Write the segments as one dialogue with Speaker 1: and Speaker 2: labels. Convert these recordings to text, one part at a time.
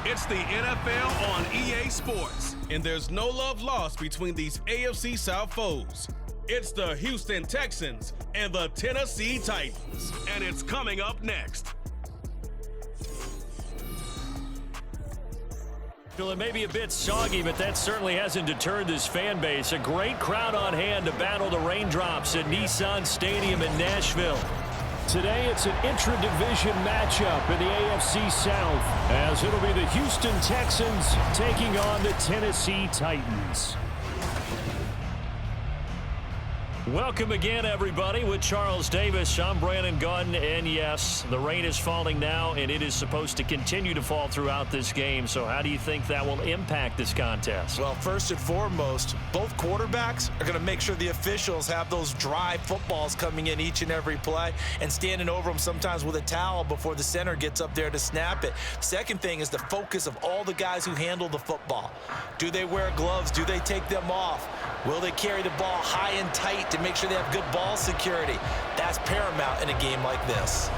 Speaker 1: It's the NFL on EA Sports, and there's no love lost between these AFC South foes. It's the Houston Texans and the Tennessee Titans, and it's coming up next.
Speaker 2: It may be a bit soggy, but that certainly hasn't deterred this fan base. A great crowd on hand to battle the raindrops at Nissan Stadium in Nashville.
Speaker 3: Today, it's an intra-division matchup in the AFC South, as it'll be the Houston Texans taking on the Tennessee Titans.
Speaker 2: Welcome again, everybody, with Charles Davis. I'm Brandon Gunn, and yes, the rain is falling now, and it is supposed to continue to fall throughout this game. So how do you think that will impact this contest?
Speaker 4: Well, first and foremost, both quarterbacks are going to make sure the officials have those dry footballs coming in each and every play and standing over them sometimes with a towel before the center gets up there to snap it. Second thing is the focus of all the guys who handle the football. Do they wear gloves? Do they take them off? Will they carry the ball high and tight to make sure they have good ball security? That's paramount in a game like this.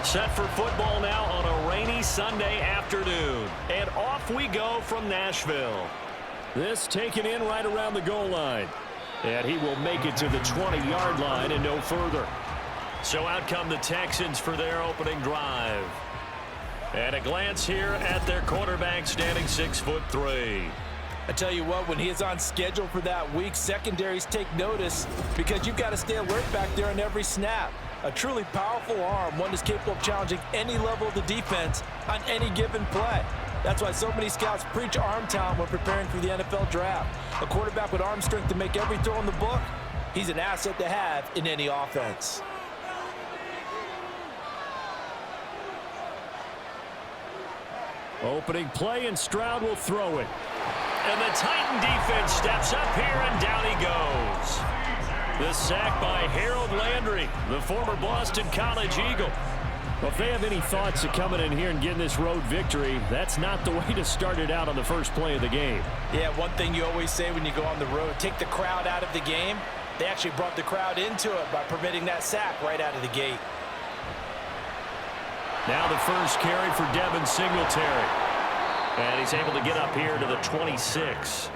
Speaker 2: Set for football now on a rainy Sunday afternoon. And off we go from Nashville.
Speaker 3: This taken in right around the goal line. And he will make it to the 20-yard line and no further.
Speaker 2: So out come the Texans for their opening drive. And a glance here at their quarterback standing 6'3".
Speaker 4: I tell you what, when he is on schedule for that week, secondaries take notice because you've got to stay alert back there on every snap. A truly powerful arm, one that's capable of challenging any level of the defense on any given play. That's why so many scouts preach arm talent when preparing for the NFL draft. A quarterback with arm strength to make every throw in the book, he's an asset to have in any offense.
Speaker 3: Opening play, and Stroud will throw it.
Speaker 2: And the Titan defense steps up here, and down he goes. The sack by Harold Landry, the former Boston College Eagle.
Speaker 3: Well, if they have any thoughts of coming in here and getting this road victory, that's not the way to start it out on the first play of the game.
Speaker 4: Yeah, one thing you always say when you go on the road, take the crowd out of the game. They actually brought the crowd into it by permitting that sack right out of the gate.
Speaker 2: Now the first carry for Devin Singletary. And he's able to get up here to the 26.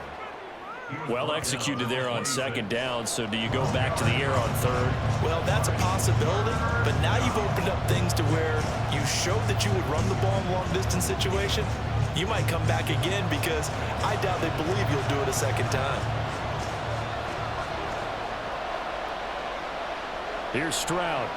Speaker 2: Well executed there on second down, so do you go back to the air on third?
Speaker 4: Well, that's a possibility, but now you've opened up things to where you showed that you would run the ball in a long-distance situation. You might come back again because I doubt they believe you'll do it a second time.
Speaker 3: Here's Stroud.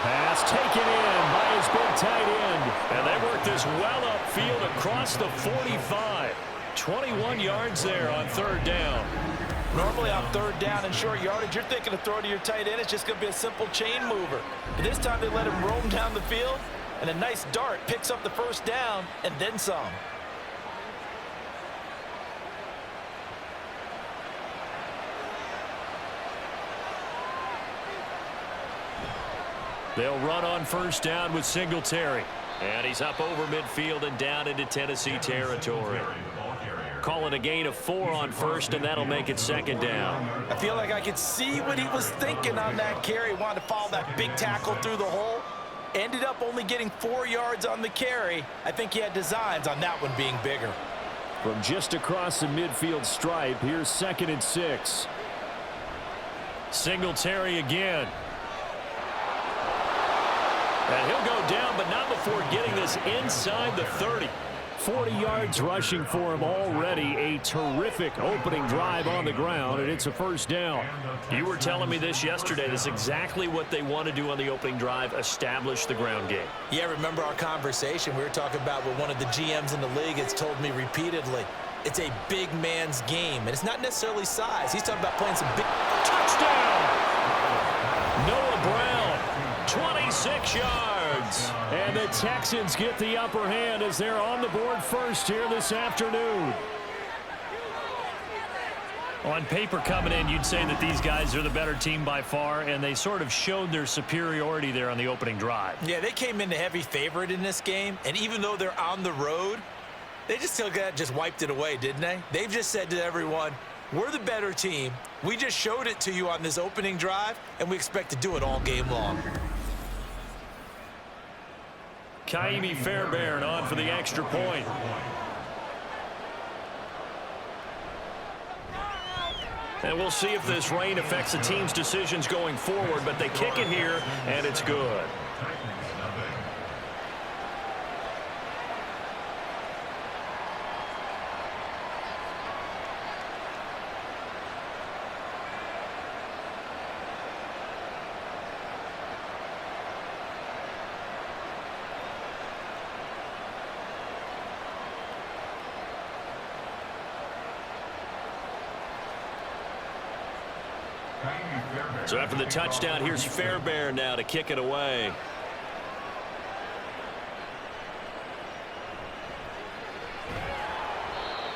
Speaker 3: Pass taken in by his big tight end.
Speaker 2: And they work this well upfield across the 45. 21 yards there on third down.
Speaker 4: Normally on third down and short yardage, you're thinking to throw to your tight end. It's just going to be a simple chain mover. But this time they let him roam down the field, and a nice dart picks up the first down and then some.
Speaker 2: They'll run on first down with Singletary. And he's up over midfield and down into Tennessee territory. Calling a gain of 4 on first, and that'll make it second down.
Speaker 4: I feel like I could see what he was thinking on that carry. Wanted to follow that big tackle through the hole. Ended up only getting 4 yards on the carry. I think he had designs on that one being bigger.
Speaker 3: From just across the midfield stripe, here's 2nd and 6.
Speaker 2: Singletary again. And he'll go down, but not before getting this inside the 30.
Speaker 3: 40 yards rushing for him already. A terrific opening drive on the ground, and it's a first down.
Speaker 2: You were telling me this yesterday. This is exactly what they want to do on the opening drive, establish the ground game.
Speaker 4: Yeah, remember our conversation? We were talking about what one of the GMs in the league has told me repeatedly. It's a big man's game, and it's not necessarily size. He's talking about playing some big...
Speaker 2: Touchdown! Noah Brown. 26 yards.
Speaker 3: And the Texans get the upper hand as they're on the board first here this afternoon.
Speaker 2: On paper coming in, you'd say that these guys are the better team by far, and they sort of showed their superiority there on the opening drive.
Speaker 4: Yeah, they came in the heavy favorite in this game, and even though they're on the road, they just wiped it away, didn't they? They've just said to everyone, we're the better team. We just showed it to you on this opening drive, and we expect to do it all game long.
Speaker 2: Kaimi Fairbairn on for the extra point. And we'll see if this rain affects the team's decisions going forward, but they kick it here, and it's good. So after the touchdown, here's Fairbairn now to kick it away.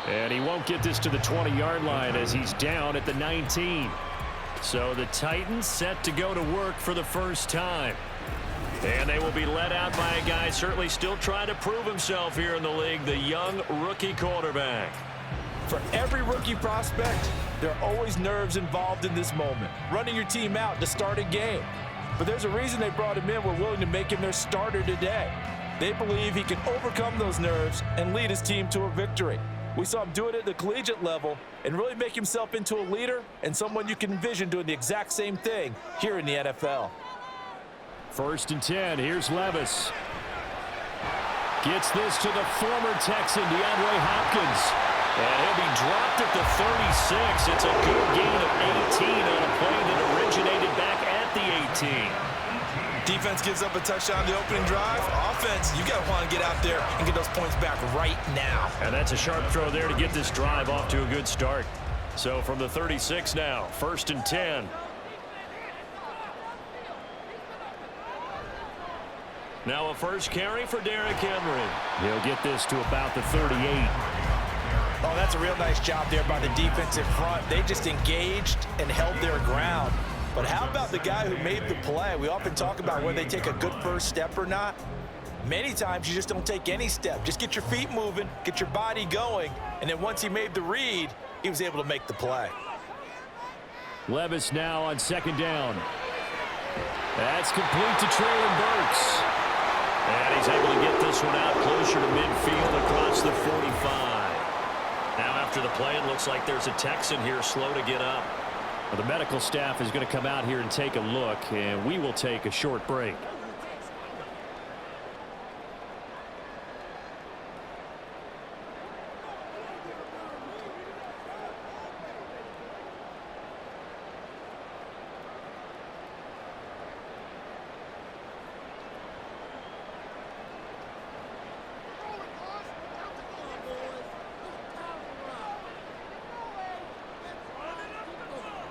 Speaker 3: And he won't get this to the 20-yard line as he's down at the 19. So the Titans set to go to work for the first time. And they will be led out by a guy certainly still trying to prove himself here in the league, the young rookie quarterback.
Speaker 4: For every rookie prospect, there are always nerves involved in this moment. Running your team out to start a game. But there's a reason they brought him in. We're willing to make him their starter today. They believe he can overcome those nerves and lead his team to a victory. We saw him do it at the collegiate level and really make himself into a leader and someone you can envision doing the exact same thing here in the NFL.
Speaker 3: 1st and 10. Here's Levis. Gets this to the former Texan, DeAndre Hopkins.
Speaker 2: And he'll be dropped at the 36. It's a good gain of 18 on a play that originated back at the 18.
Speaker 4: Defense gives up a touchdown the opening drive. Offense, you got to want to get out there and get those points back right now.
Speaker 2: And that's a sharp throw there to get this drive off to a good start. So from the 36 now, 1st and 10. Now a first carry for Derrick Henry.
Speaker 3: He'll get this to about the 38.
Speaker 4: Oh, that's a real nice job there by the defensive front. They just engaged and held their ground. But how about the guy who made the play? We often talk about whether they take a good first step or not. Many times you just don't take any step. Just get your feet moving, get your body going, and then once he made the read, he was able to make the play.
Speaker 3: Levis now on 2nd down. That's complete to Traylon Burks.
Speaker 2: And he's able to get this one out closer to midfield across the 45. Now after the play, it looks like there's a Texan here slow to get up.
Speaker 3: Well, the medical staff is going to come out here and take a look, and we will take a short break.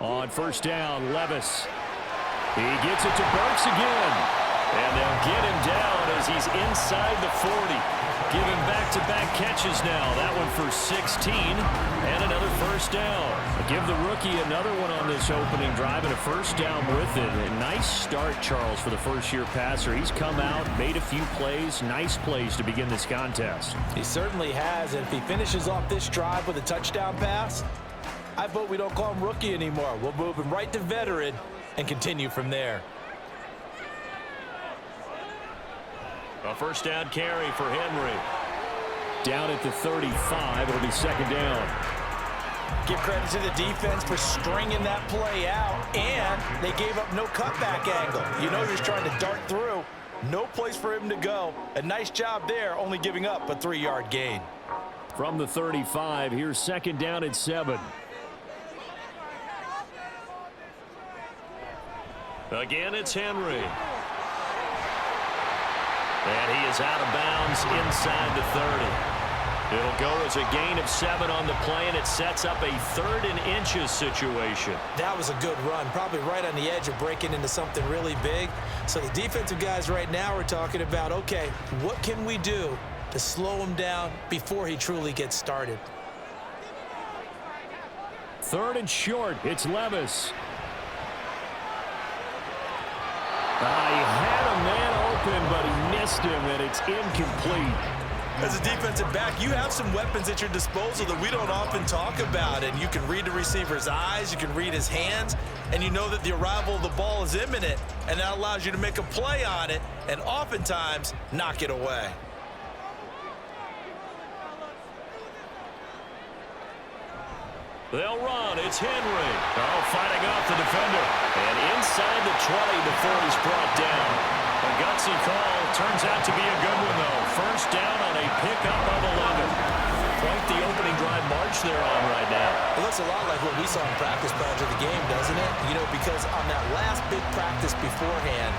Speaker 3: On 1st down, Levis. He gets it to Burks again.
Speaker 2: And they'll get him down as he's inside the 40. Giving back-to-back catches now. That one for 16 and another 1st down.
Speaker 3: Give the rookie another one on this opening drive and a 1st down with it. A nice start, Charles, for the first-year passer. He's come out, made a few plays, nice plays to begin this contest.
Speaker 4: He certainly has, and if he finishes off this drive with a touchdown pass, I vote we don't call him rookie anymore. We'll move him right to veteran and continue from there.
Speaker 2: A 1st down carry for Henry.
Speaker 3: Down at the 35, it'll be 2nd down.
Speaker 4: Give credit to the defense for stringing that play out, and they gave up no cutback angle. You know he was trying to dart through. No place for him to go. A nice job there, only giving up a 3-yard gain.
Speaker 3: From the 35, here's 2nd down at 7.
Speaker 2: Again, it's Henry. And he is out of bounds inside the 30.
Speaker 3: It'll go as a gain of 7 on the play, and it sets up a 3rd and inches situation.
Speaker 4: That was a good run, probably right on the edge of breaking into something really big. So the defensive guys right now are talking about, okay, what can we do to slow him down before he truly gets started?
Speaker 3: 3rd and short. It's Levis. He had a man open, but he missed him, and it's incomplete.
Speaker 4: As a defensive back, you have some weapons at your disposal that we don't often talk about, and you can read the receiver's eyes, you can read his hands, and you know that the arrival of the ball is imminent, and that allows you to make a play on it and oftentimes knock it away.
Speaker 3: They'll run. It's Henry. Oh, fighting off the defender. And inside the 20 before he's brought down. A gutsy call. Turns out to be a good one, though. First down on a pickup of 11. Quite the opening drive march they're on right now.
Speaker 4: It looks a lot like what we saw in practice prior to the game, doesn't it? You know, because on that last big practice beforehand,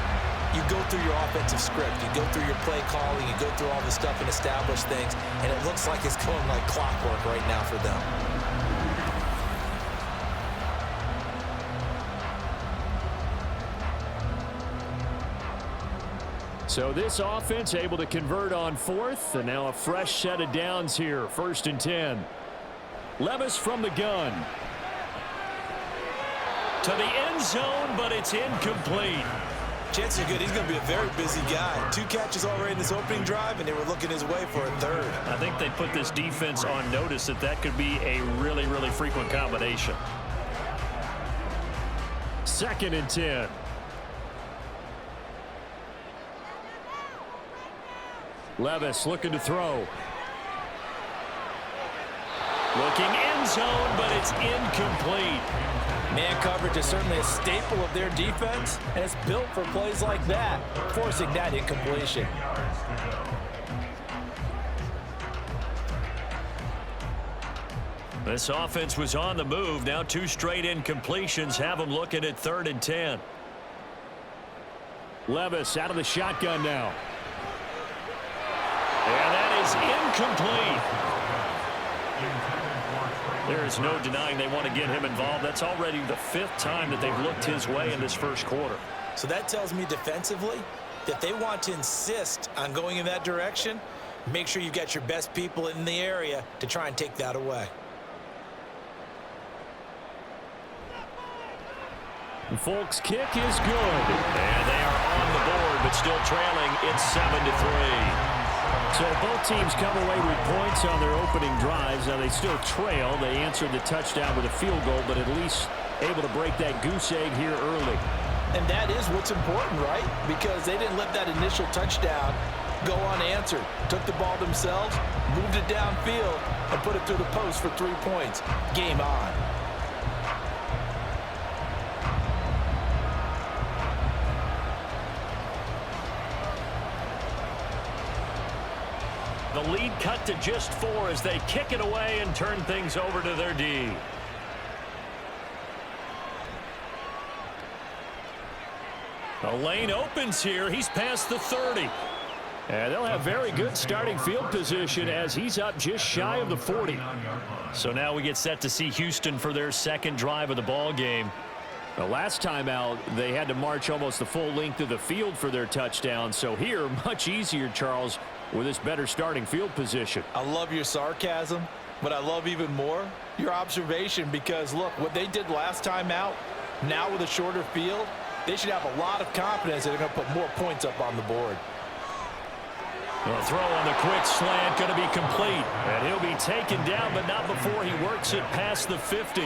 Speaker 4: you go through your offensive script. You go through your play calling. You go through all the stuff and establish things. And it looks like it's going like clockwork right now for them.
Speaker 3: So this offense able to convert on 4th, and now a fresh set of downs here. 1st and 10. Levis from the gun. To the end zone, but it's incomplete.
Speaker 4: Chances are good he's going to be a very busy guy. 2 catches already in this opening drive, and they were looking his way for a 3rd.
Speaker 2: I think they put this defense on notice that could be a really, really frequent combination.
Speaker 3: 2nd and 10. Levis looking to throw. Looking end zone, but it's incomplete.
Speaker 4: Man coverage is certainly a staple of their defense, and it's built for plays like that, forcing that incompletion.
Speaker 2: This offense was on the move. Now 2 straight incompletions have them looking at 3rd and 10.
Speaker 3: Levis out of the shotgun now. And that is incomplete. There is no denying they want to get him involved. That's already the 5th time that they've looked his way in this first quarter.
Speaker 4: So that tells me defensively that they want to insist on going in that direction. Make sure you've got your best people in the area to try and take that away.
Speaker 3: Folks' kick is good.
Speaker 2: And they are on the board, but still trailing. It's 7-3.
Speaker 3: So both teams come away with points on their opening drives. Now they still trail. They answered the touchdown with a field goal, but at least able to break that goose egg here early.
Speaker 4: And that is what's important, right? Because they didn't let that initial touchdown go unanswered. Took the ball themselves, moved it downfield, and put it through the post for 3 points. Game on.
Speaker 2: The lead cut to just 4 as they kick it away and turn things over to their D. The lane opens here. He's past the 30.
Speaker 3: And they'll have very good starting field position as he's up just shy of the 40.
Speaker 2: So now we get set to see Houston for their 2nd drive of the ball game.
Speaker 3: The last time out, they had to march almost the full length of the field for their touchdown. So here, much easier, Charles, with this better starting field position.
Speaker 4: I love your sarcasm, but I love even more your observation because, look, what they did last time out, now with a shorter field, they should have a lot of confidence that they're going to put more points up on the board.
Speaker 2: The throw on the quick slant going to be complete. And he'll be taken down, but not before he works it past the 50.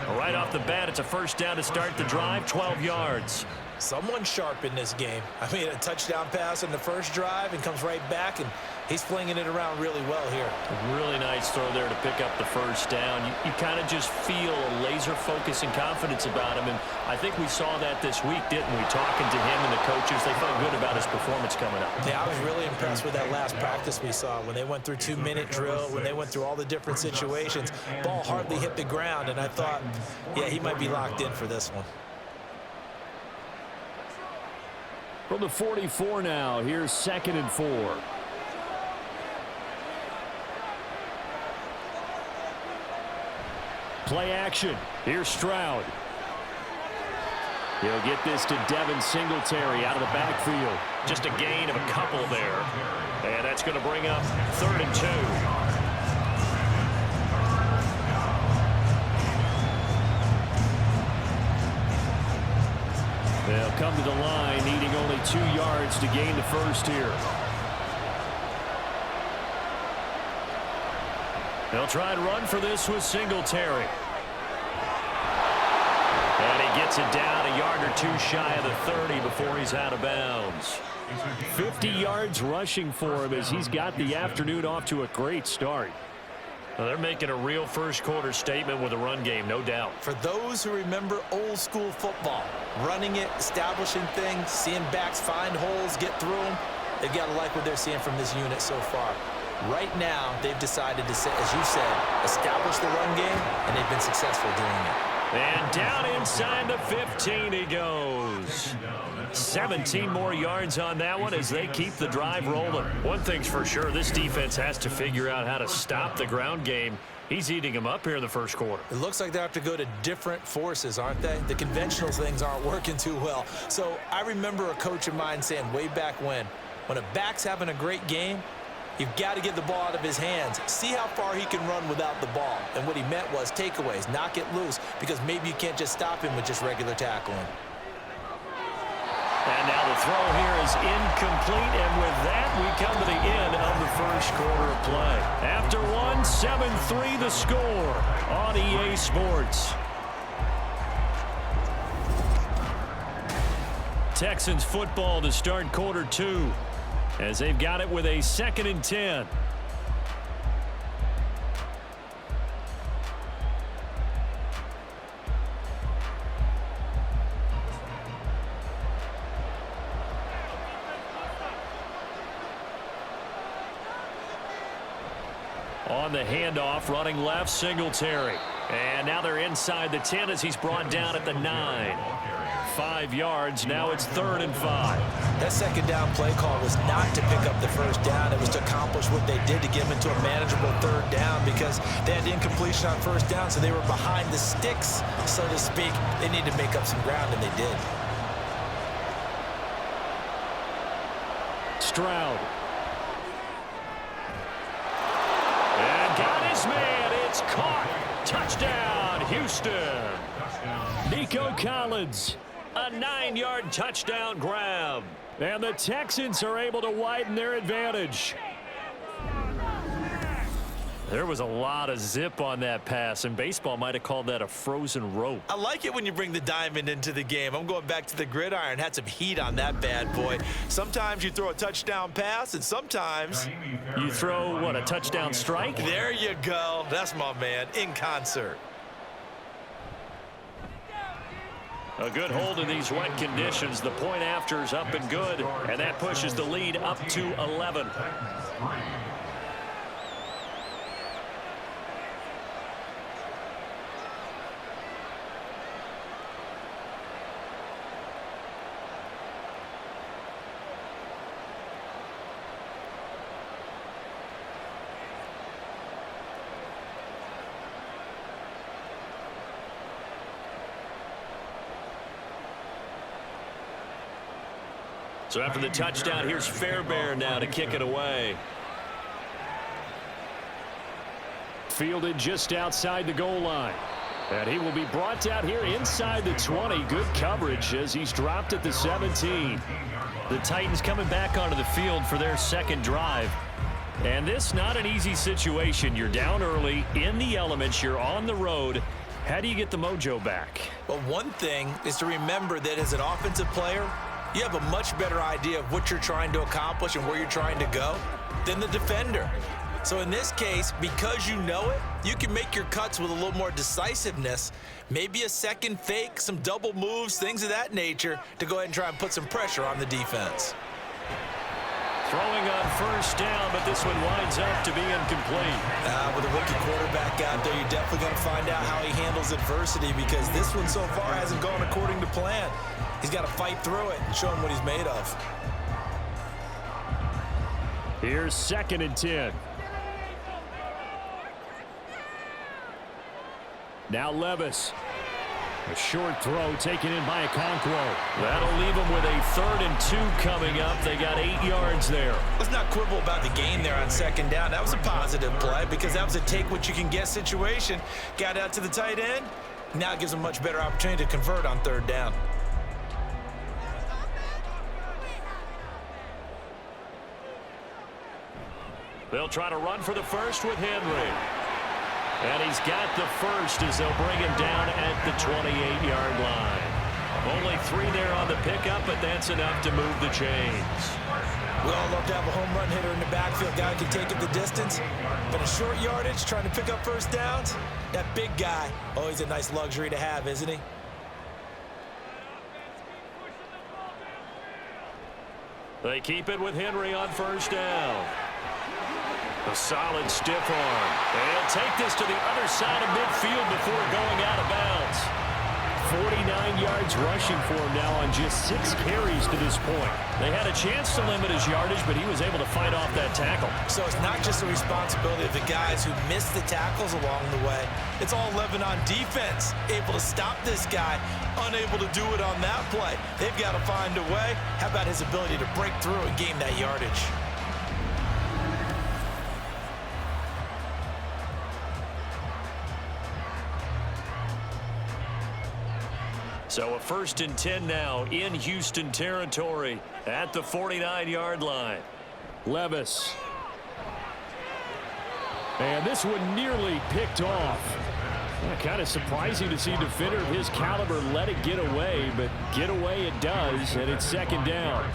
Speaker 2: Right off the bat, it's a first down to start the drive, 12 yards.
Speaker 4: Someone sharp in this game. I mean, a touchdown pass in the first drive and comes right back, and he's flinging it around really well here.
Speaker 2: Really nice throw there to pick up the first down. You kind of just feel a laser focus and confidence about him, and I think we saw that this week, didn't we? Talking to him and the coaches, they felt good about his performance coming up.
Speaker 4: Yeah, I was really impressed with that last practice we saw when they went through 2-minute drill, when they went through all the different situations. Ball hardly hit the ground, and I thought, yeah, he might be locked in for this one.
Speaker 3: From the 44 now, here's 2nd and 4. Play action. Here's Stroud. He'll get this to Devin Singletary out of the backfield.
Speaker 2: Just a gain of a couple there. And that's going to bring up 3rd and 2.
Speaker 3: They'll come to the line, needing only 2 yards to gain the first here. They'll try and run for this with Singletary. And he gets it down a yard or 2 shy of the 30 before he's out of bounds. 50 yards rushing for him as he's got the afternoon off to a great start.
Speaker 2: Well, they're making a real first-quarter statement with a run game, no doubt.
Speaker 4: For those who remember old-school football, running it, establishing things, seeing backs find holes, get through them, they've got to like what they're seeing from this unit so far. Right now, they've decided to, as you said, establish the run game, and they've been successful doing it.
Speaker 2: And down inside the 15 he goes. 17 more yards on that one as they keep the drive rolling. One thing's for sure, this defense has to figure out how to stop the ground game. He's eating them up here in the first quarter.
Speaker 4: It looks like they have to go to different forces, aren't they? The conventional things aren't working too well. So I remember a coach of mine saying way back when a back's having a great game, you've got to get the ball out of his hands. See how far he can run without the ball. And what he meant was takeaways, knock it loose, because maybe you can't just stop him with just regular tackling.
Speaker 2: And now the throw here is incomplete, and with that, we come to the end of the first quarter of play. After one, 7-3 the score on EA Sports. Texans football to start quarter 2 as they've got it with a 2nd and 10. On the handoff, running left, Singletary. And now they're inside the 10 as he's brought down at the 9. 5 yards, now it's 3rd and 5.
Speaker 4: That second down play call was not to pick up the first down. It was to accomplish what they did to get them into a manageable 3rd down because they had incompletion on first down, so they were behind the sticks, so to speak. They needed to make up some ground, and they did.
Speaker 3: Stroud.
Speaker 2: And got his man. It's caught. Touchdown, Houston.
Speaker 3: Nico Collins.
Speaker 2: A 9-yard touchdown grab.
Speaker 3: And the Texans are able to widen their advantage.
Speaker 2: There was a lot of zip on that pass, and baseball might have called that a frozen rope.
Speaker 4: I like it when you bring the diamond into the game. I'm going back to the gridiron. Had some heat on that bad boy. Sometimes you throw a touchdown pass, and sometimes
Speaker 2: you throw, what, a touchdown strike?
Speaker 4: There you go. That's my man, in concert.
Speaker 2: A good hold in these wet conditions. The point after is up and good, and that pushes the lead up to 11. So after the touchdown, here's Fairbairn now to kick it away.
Speaker 3: Fielded just outside the goal line. And he will be brought down here inside the 20. Good coverage as he's dropped at the 17.
Speaker 2: The Titans coming back onto the field for their second drive. And this not an easy situation. You're down early, in the elements, you're on the road. How do you get the mojo back?
Speaker 4: Well, one thing is to remember that as an offensive player, you have a much better idea of what you're trying to accomplish and where you're trying to go than the defender. So in this case, because you know it, you can make your cuts with a little more decisiveness, maybe a second fake, some double moves, things of that nature to go ahead and try and put some pressure on the defense.
Speaker 2: Throwing on first down, but this one winds up to be incomplete.
Speaker 4: With a rookie quarterback out there, you're definitely going to find out how he handles adversity because this one so far hasn't gone according to plan. He's got to fight through it and show him what he's made of.
Speaker 3: Here's 2nd and 10. Now Levis. A short throw taken in by Okonkwo. That'll leave them with a 3rd and 2 coming up. They got 8 yards there.
Speaker 4: Let's not quibble about the gain there on 2nd down. That was a positive play because that was a take-what-you-can-get situation. Got out to the tight end. Now it gives them a much better opportunity to convert on 3rd down.
Speaker 2: They'll try to run for the first with Henry. And he's got the first as they'll bring him down at the 28-yard line. Only 3 there on the pickup, but that's enough to move the chains.
Speaker 4: We all love to have a home run hitter in the backfield. Guy can take it the distance. But a short yardage, trying to pick up first downs, that big guy, always a nice luxury to have, isn't he?
Speaker 2: They keep it with Henry on first down. A solid stiff arm. They'll take this to the other side of midfield before going out of bounds.
Speaker 3: 49 yards rushing for him now on just 6 carries to this point.
Speaker 2: They had a chance to limit his yardage, but he was able to fight off that tackle.
Speaker 4: So it's not just the responsibility of the guys who missed the tackles along the way. It's all 11 on defense, able to stop this guy, unable to do it on that play. They've got to find a way. How about his ability to break through and gain that yardage?
Speaker 2: So a 1st and 10 now in Houston territory at the 49-yard line.
Speaker 3: Levis. And this one nearly picked off. Kind of surprising to see a defender of his caliber let it get away, but get away it does, and it's 2nd down.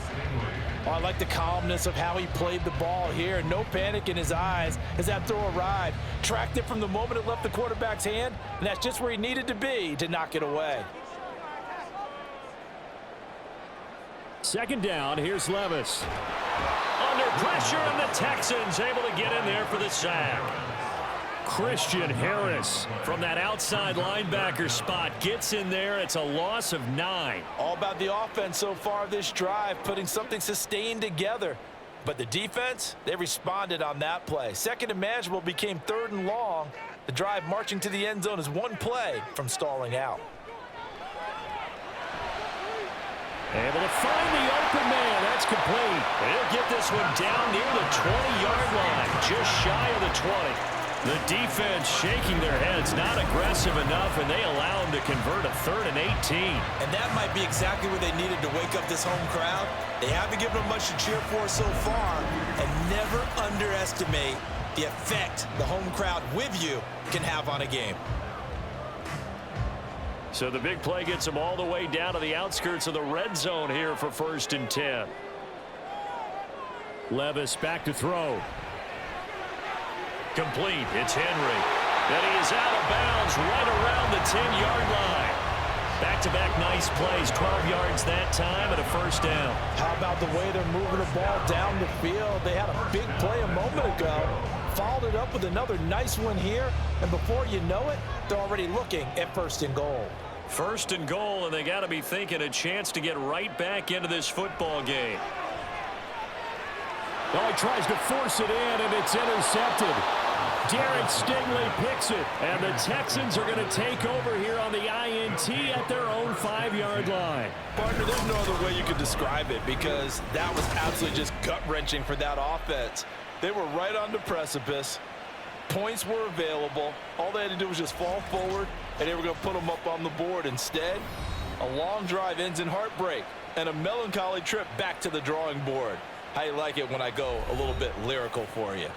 Speaker 4: Oh, I like the calmness of how he played the ball here. No panic in his eyes as that throw arrived. Tracked it from the moment it left the quarterback's hand, and that's just where he needed to be to knock it away.
Speaker 3: 2nd down, here's Levis.
Speaker 2: Under pressure, and the Texans able to get in there for the sack.
Speaker 3: Christian Harris
Speaker 2: from that outside linebacker spot gets in there. It's a loss of 9.
Speaker 4: All about the offense so far this drive, putting something sustained together. But the defense, they responded on that play. 2nd and manageable became 3rd and long. The drive marching to the end zone is 1 play from stalling out.
Speaker 3: Able to find the open man. That's complete.
Speaker 2: They'll get this one down near the 20-yard line, just shy of the 20. The defense shaking their heads, not aggressive enough, and they allow them to convert a 3rd and 18.
Speaker 4: And that might be exactly what they needed to wake up this home crowd. They haven't given them much to cheer for so far, and never underestimate the effect the home crowd with you can have on a game.
Speaker 2: So the big play gets them all the way down to the outskirts of the red zone here for 1st and 10.
Speaker 3: Levis back to throw.
Speaker 2: Complete. It's Henry. And he is out of bounds right around the 10-yard line. Back-to-back nice plays. 12 yards that time and a 1st down.
Speaker 4: How about the way they're moving the ball down the field? They had a big play a moment ago. Followed it up with another nice one here. And before you know it, they're already looking at 1st and goal.
Speaker 2: 1st and goal, and they got to be thinking a chance to get right back into this football game.
Speaker 3: Well, he tries to force it in, and it's intercepted. Derek Stingley picks it, and the Texans are going to take over here on the INT at their own 5-yard line.
Speaker 4: Partner, there's no other way you could describe it because that was absolutely just gut-wrenching for that offense. They were right on the precipice. Points were available. All they had to do was just fall forward, and they were going to put them up on the board. Instead, a long drive ends in heartbreak and a melancholy trip back to the drawing board. How you like it when I go a little bit lyrical for you?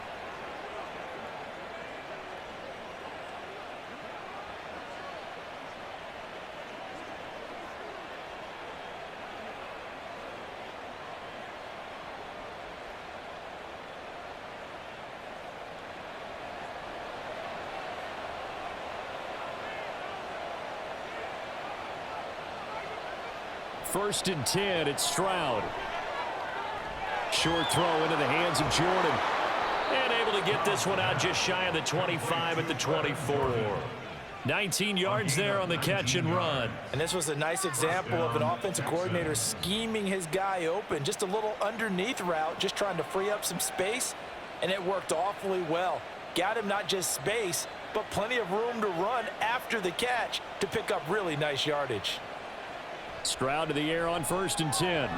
Speaker 3: First and 10, it's Stroud. Short throw into the hands of Jordan.
Speaker 2: And able to get this one out just shy of the 25 at the 24. 19 yards there on the catch and run.
Speaker 4: And this was a nice example of an offensive coordinator scheming his guy open. Just a little underneath route, just trying to free up some space, and it worked awfully well. got him not just space, but plenty of room to run after the catch to pick up really nice yardage.
Speaker 3: Stroud to the air on 1st and 10.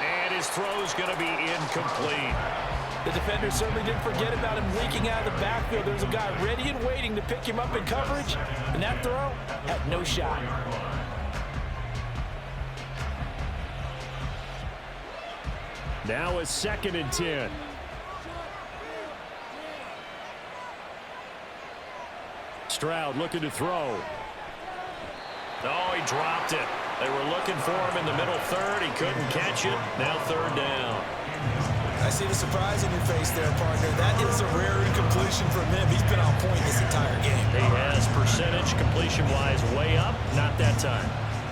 Speaker 2: And his throw's going to be incomplete.
Speaker 4: The defender certainly didn't forget about him leaking out of the backfield. There's a guy ready and waiting to pick him up in coverage, and that throw had no shot.
Speaker 3: Now a 2nd and 10. Stroud looking to throw.
Speaker 2: Oh, he dropped it. They were looking for him in the middle third. He couldn't catch it. Now 3rd down.
Speaker 4: I see the surprise in your face there, partner. That is a rare incompletion from him. He's been on point this entire game.
Speaker 2: He has percentage completion-wise way up. Not that time.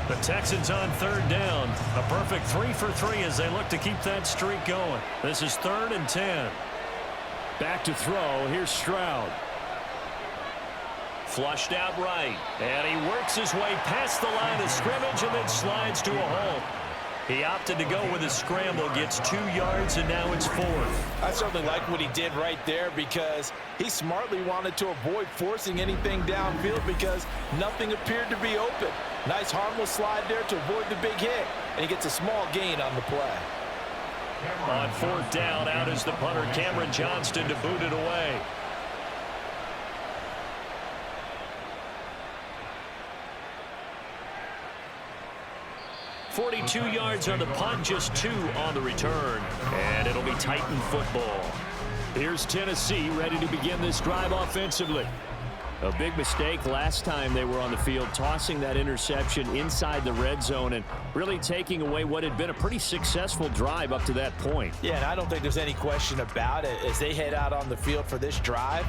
Speaker 2: The Texans on 3rd down. A perfect 3 for 3 as they look to keep that streak going. This is 3rd and 10.
Speaker 3: Back to throw. Here's Stroud.
Speaker 2: Flushed out right. And he works his way past the line of scrimmage and then slides to a hole. He opted to go with a scramble, gets 2 yards, and now it's 4th.
Speaker 4: I certainly like what he did right there because he smartly wanted to avoid forcing anything downfield because nothing appeared to be open. Nice harmless slide there to avoid the big hit, and he gets a small gain on the play.
Speaker 2: On 4th down, out is the punter, Cameron Johnston, to boot it away. .42 yards on the punt, just 2 on the return. And it'll be Titan football.
Speaker 3: Here's Tennessee ready to begin this drive offensively. A big mistake last time they were on the field, tossing that interception inside the red zone and really taking away what had been a pretty successful drive up to that point.
Speaker 4: Yeah, and I don't think there's any question about it. As they head out on the field for this drive,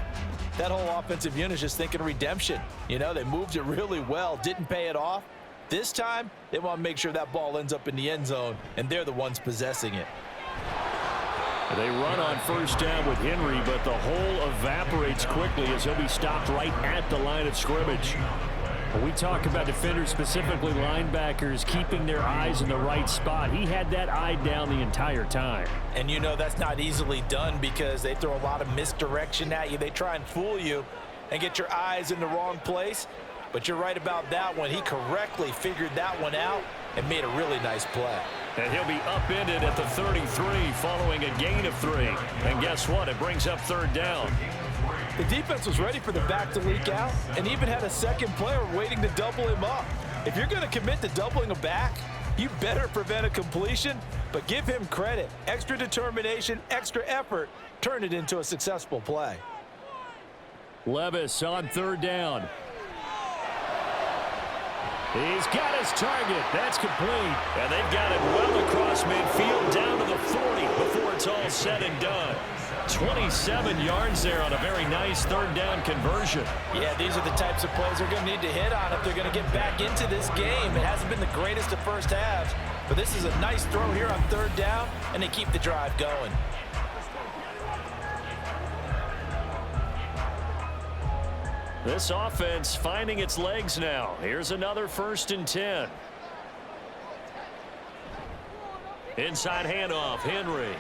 Speaker 4: that whole offensive unit is just thinking redemption. You know, they moved it really well, didn't pay it off. This time, they want to make sure that ball ends up in the end zone, and they're the ones possessing it.
Speaker 3: They run on 1st down with Henry, but the hole evaporates quickly as he'll be stopped right at the line of scrimmage. When we talk about defenders, specifically linebackers, keeping their eyes in the right spot, he had that eye down the entire time.
Speaker 4: And you know that's not easily done because they throw a lot of misdirection at you. They try and fool you and get your eyes in the wrong place. But you're right about that one. He correctly figured that one out and made a really nice play.
Speaker 2: And he'll be upended at the 33 following a gain of 3. And guess what? It brings up 3rd down.
Speaker 4: The defense was ready for the back to leak out and even had a second player waiting to double him up. If you're going to commit to doubling a back, you better prevent a completion, but give him credit. Extra determination, extra effort, turn it into a successful play.
Speaker 3: Levis on 3rd down. He's got his target. That's complete.
Speaker 2: And they've got it well across midfield down to the 40 before it's all said and done. 27 yards there on a very nice 3rd down conversion.
Speaker 4: Yeah, these are the types of plays they're going to need to hit on if they're going to get back into this game. It hasn't been the greatest of first halves, but this is a nice throw here on 3rd down, and they keep the drive going.
Speaker 2: This offense finding its legs now. Here's another 1st and 10. Inside handoff, Henry.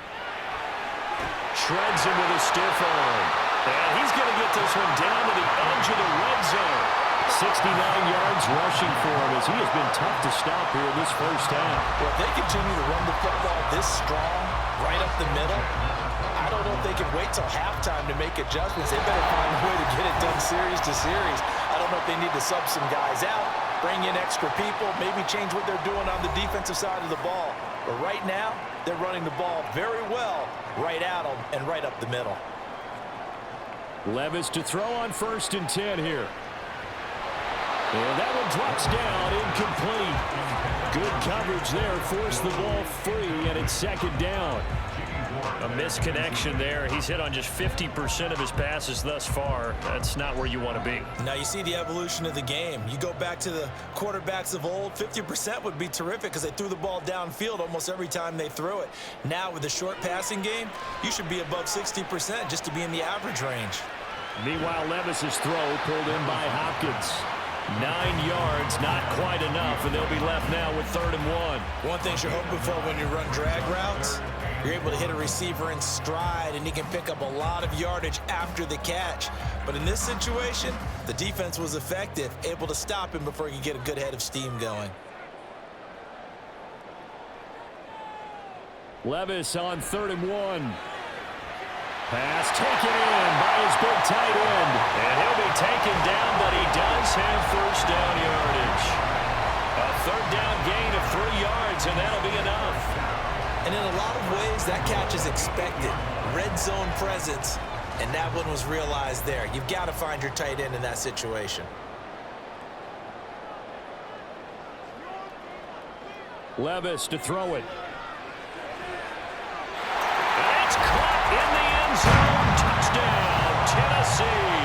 Speaker 2: Shreds him with a stiff arm. And he's going to get this one down to the edge of the red zone. 69 yards rushing for him as he has been tough to stop here in this first half.
Speaker 4: Well, if they continue to run the football this strong, right up the middle, I don't know if they can wait till halftime to make adjustments. They better find a way to get it done series to series. I don't know if they need to sub some guys out, bring in extra people, maybe change what they're doing on the defensive side of the ball. But right now, they're running the ball very well right at them and right up the middle.
Speaker 3: Levis to throw on 1st and 10 here. And that one drops down, incomplete. Good coverage there, forced the ball free, and it's 2nd down.
Speaker 2: A misconnection there. He's hit on just 50% of his passes thus far. That's not where you want to be.
Speaker 4: Now you see the evolution of the game. You go back to the quarterbacks of old, 50% would be terrific because they threw the ball downfield almost every time they threw it. Now with the short passing game, you should be above 60% just to be in the average range.
Speaker 3: Meanwhile, Levis's throw pulled in by Hopkins. 9 yards, not quite enough, and they'll be left now with 3rd and 1.
Speaker 4: One thing you're hoping for when you run drag routes, you're able to hit a receiver in stride, and he can pick up a lot of yardage after the catch. But in this situation, the defense was effective, able to stop him before he could get a good head of steam going.
Speaker 3: Levis on 3rd and 1. Pass taken in by his big tight end.
Speaker 2: And he'll be taken down, but he does have first down yardage. A 3rd down gain of 3 yards, and that'll be enough.
Speaker 4: And in a lot of ways, that catch is expected. Red zone presence, and that one was realized there. You've got to find your tight end in that situation.
Speaker 3: Levis to throw it.
Speaker 2: It's caught in the end zone. Touchdown, Tennessee.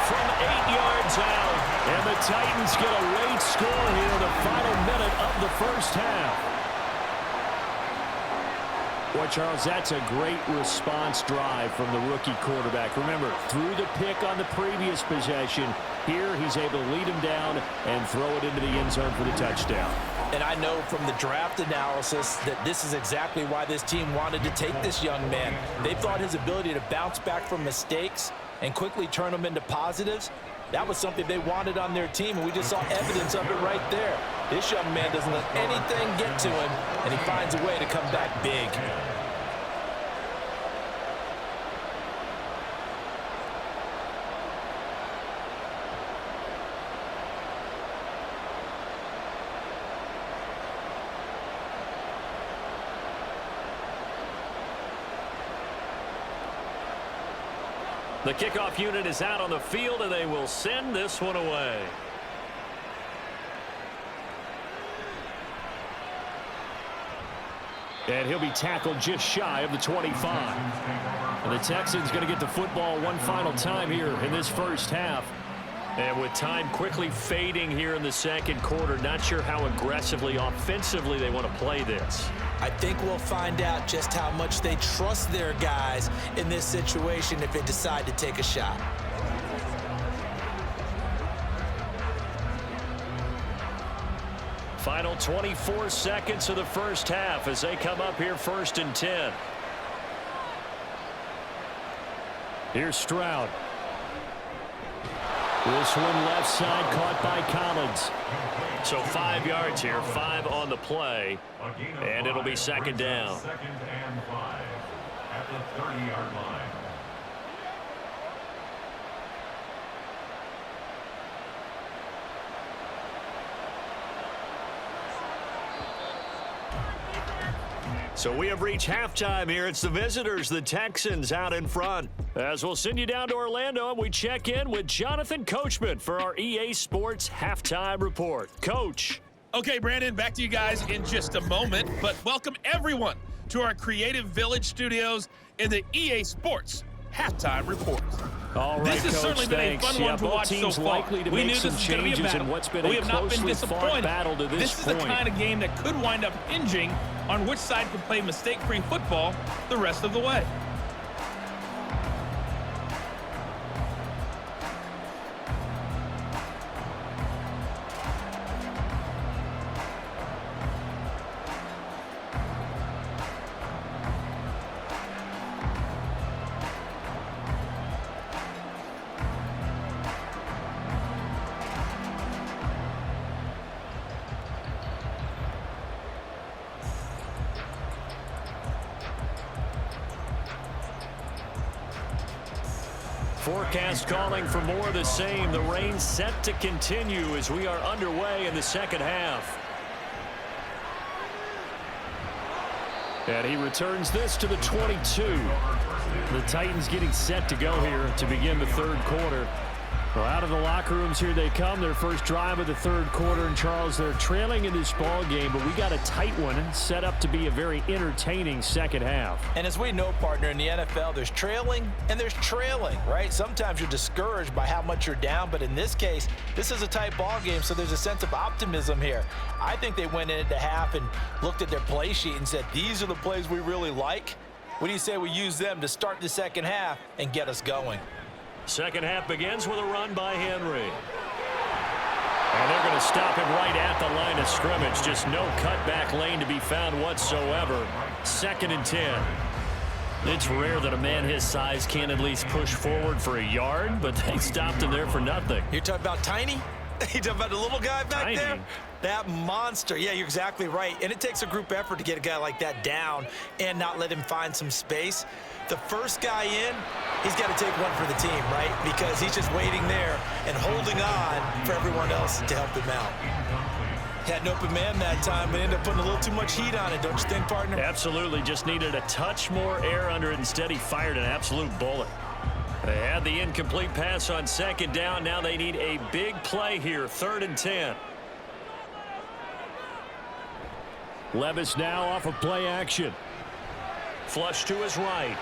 Speaker 2: From 8 yards out.
Speaker 3: And the Titans get a late score here in the final minute of the first half. Boy, Charles, that's a great response drive from the rookie quarterback. Remember, threw the pick on the previous possession. Here, he's able to lead him down and throw it into the end zone for the touchdown.
Speaker 4: And I know from the draft analysis that this is exactly why this team wanted to take this young man. They thought his ability to bounce back from mistakes and quickly turn them into positives, that was something they wanted on their team, and we just saw evidence of it right there. This young man doesn't let anything get to him, and he finds a way to come back big.
Speaker 2: The kickoff unit is out on the field, and they will send this one away.
Speaker 3: And he'll be tackled just shy of the 25. And the Texans going to get the football one final time here in this first half.
Speaker 2: And with time quickly fading here in the second quarter, not sure how aggressively, offensively they want to play this.
Speaker 4: I think we'll find out just how much they trust their guys in this situation if they decide to take a shot.
Speaker 2: Final 24 seconds of the first half as they come up here 1st and 10.
Speaker 3: Here's Stroud. This one left side caught by Collins.
Speaker 2: So 5 yards here, 5 on the play, and it'll be 2nd down.
Speaker 5: 2nd and 5 at the 30-yard line.
Speaker 2: So we have reached halftime here. It's the visitors, the Texans, out in front. As we'll send you down to Orlando, and we check in with Jonathan Coachman for our EA Sports Halftime Report. Coach.
Speaker 6: Okay, Brandon, back to you guys in just a moment, but welcome everyone to our Creative Village studios in the EA Sports Halftime Report.
Speaker 3: All right,
Speaker 6: this has certainly been a fun one to watch so far.
Speaker 3: Likely to
Speaker 6: we
Speaker 3: make
Speaker 6: knew
Speaker 3: some
Speaker 6: this was going to be a
Speaker 3: changes
Speaker 6: battle,
Speaker 3: in what's been
Speaker 6: but we
Speaker 3: a
Speaker 6: have not been
Speaker 3: closely fought
Speaker 6: disappointed.
Speaker 3: battle to this
Speaker 6: is
Speaker 3: point.
Speaker 6: the kind of game that could wind up hinging on which side can play mistake-free football the rest of the way.
Speaker 2: Forecast calling for more of the same. The rain set to continue as we are underway in the second half.
Speaker 3: And he returns this to the 22. The Titans getting set to go here to begin the third quarter. Well, out of the locker rooms here they come. Their first drive of the third quarter. And, Charles, they're trailing in this ball game, but we got a tight one set up to be a very entertaining second half.
Speaker 4: And as we know, partner, in the NFL, there's trailing and there's trailing, right? Sometimes you're discouraged by how much you're down, but in this case, this is a tight ball game, so there's a sense of optimism here. I think they went into half and looked at their play sheet and said, these are the plays we really like. What do you say we use them to start the second half and get us going?
Speaker 2: Second half begins with a run by Henry. to stop him right at the line of scrimmage. Just no cutback lane to be found whatsoever. 2nd and 10. It's rare that a man his size can't at least push forward for a yard, but they stopped him there for nothing.
Speaker 4: You're talking about Tiny? You're talking about the little guy back there? That monster. Yeah, you're exactly right. And it takes a group effort to get a guy like that down and not let him find some space. The first guy in, he's got to take one for the team, right? Because he's just waiting there and holding on for everyone else to help him out. Had an open man that time, but ended up putting a little too much heat on it, don't you think, partner?
Speaker 2: Absolutely. Just needed a touch more air under it. Instead, he fired an absolute bullet. They had the incomplete pass on 2nd down. Now they need a big play here. 3rd and 10.
Speaker 3: Levis now off of play action.
Speaker 2: Flush to his right.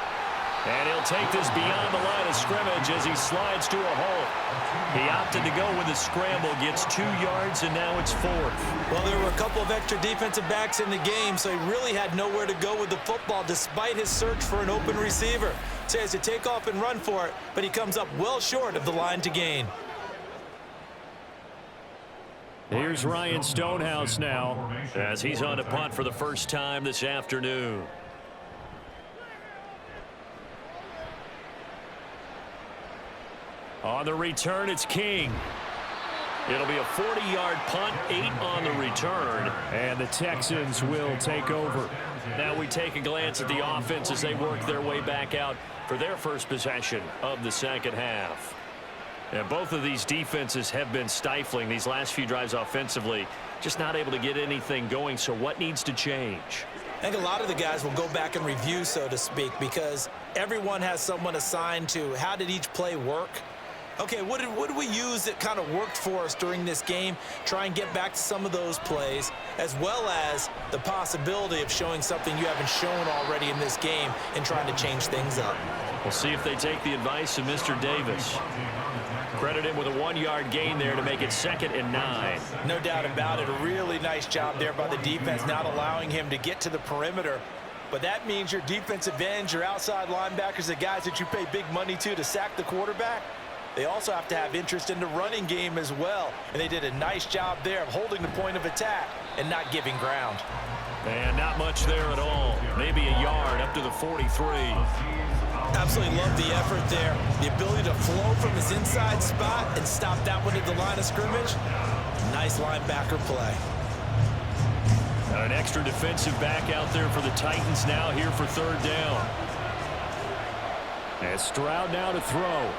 Speaker 2: And he'll take this beyond the line of scrimmage as he slides to a hole. He opted to go with a scramble, gets 2 yards, and now it's 4th.
Speaker 4: Well, there were a couple of extra defensive backs in the game, so he really had nowhere to go with the football despite his search for an open receiver. So he has to take off and run for it, but he comes up well short of the line to gain.
Speaker 2: Here's Ryan Stonehouse now as he's on a punt for the first time this afternoon. On the return, it's King. It'll be a 40-yard punt, 8 on the return.
Speaker 3: And the Texans will take over.
Speaker 2: Now we take a glance at the offense as they work their way back out for their first possession of the 2nd half. And both of these defenses have been stifling these last few drives offensively, just not able to get anything going. So what needs to change?
Speaker 4: I think a lot of the guys will go back and review, so to speak, because everyone has someone assigned to how did each play work. Okay, what did we use that kind of worked for us during this game? Try and get back to some of those plays, as well as the possibility of showing something you haven't shown already in this game and trying to change things up.
Speaker 2: We'll see if they take the advice of Mr. Davis. Credit him with a 1-yard gain there to make it 2nd and 9.
Speaker 4: No doubt about it. A really nice job there by the defense, not allowing him to get to the perimeter. But that means your defensive ends, your outside linebackers, the guys that you pay big money to sack the quarterback, they also have to have interest in the running game as well. And they did a nice job there of holding the point of attack and not giving ground.
Speaker 2: And not much there at all. Maybe a yard up to the 43.
Speaker 4: Absolutely love the effort there. The ability to flow from his inside spot and stop that one at the line of scrimmage. Nice linebacker play.
Speaker 2: An extra defensive back out there for the Titans now here for 3rd down.
Speaker 3: And Stroud now to throw.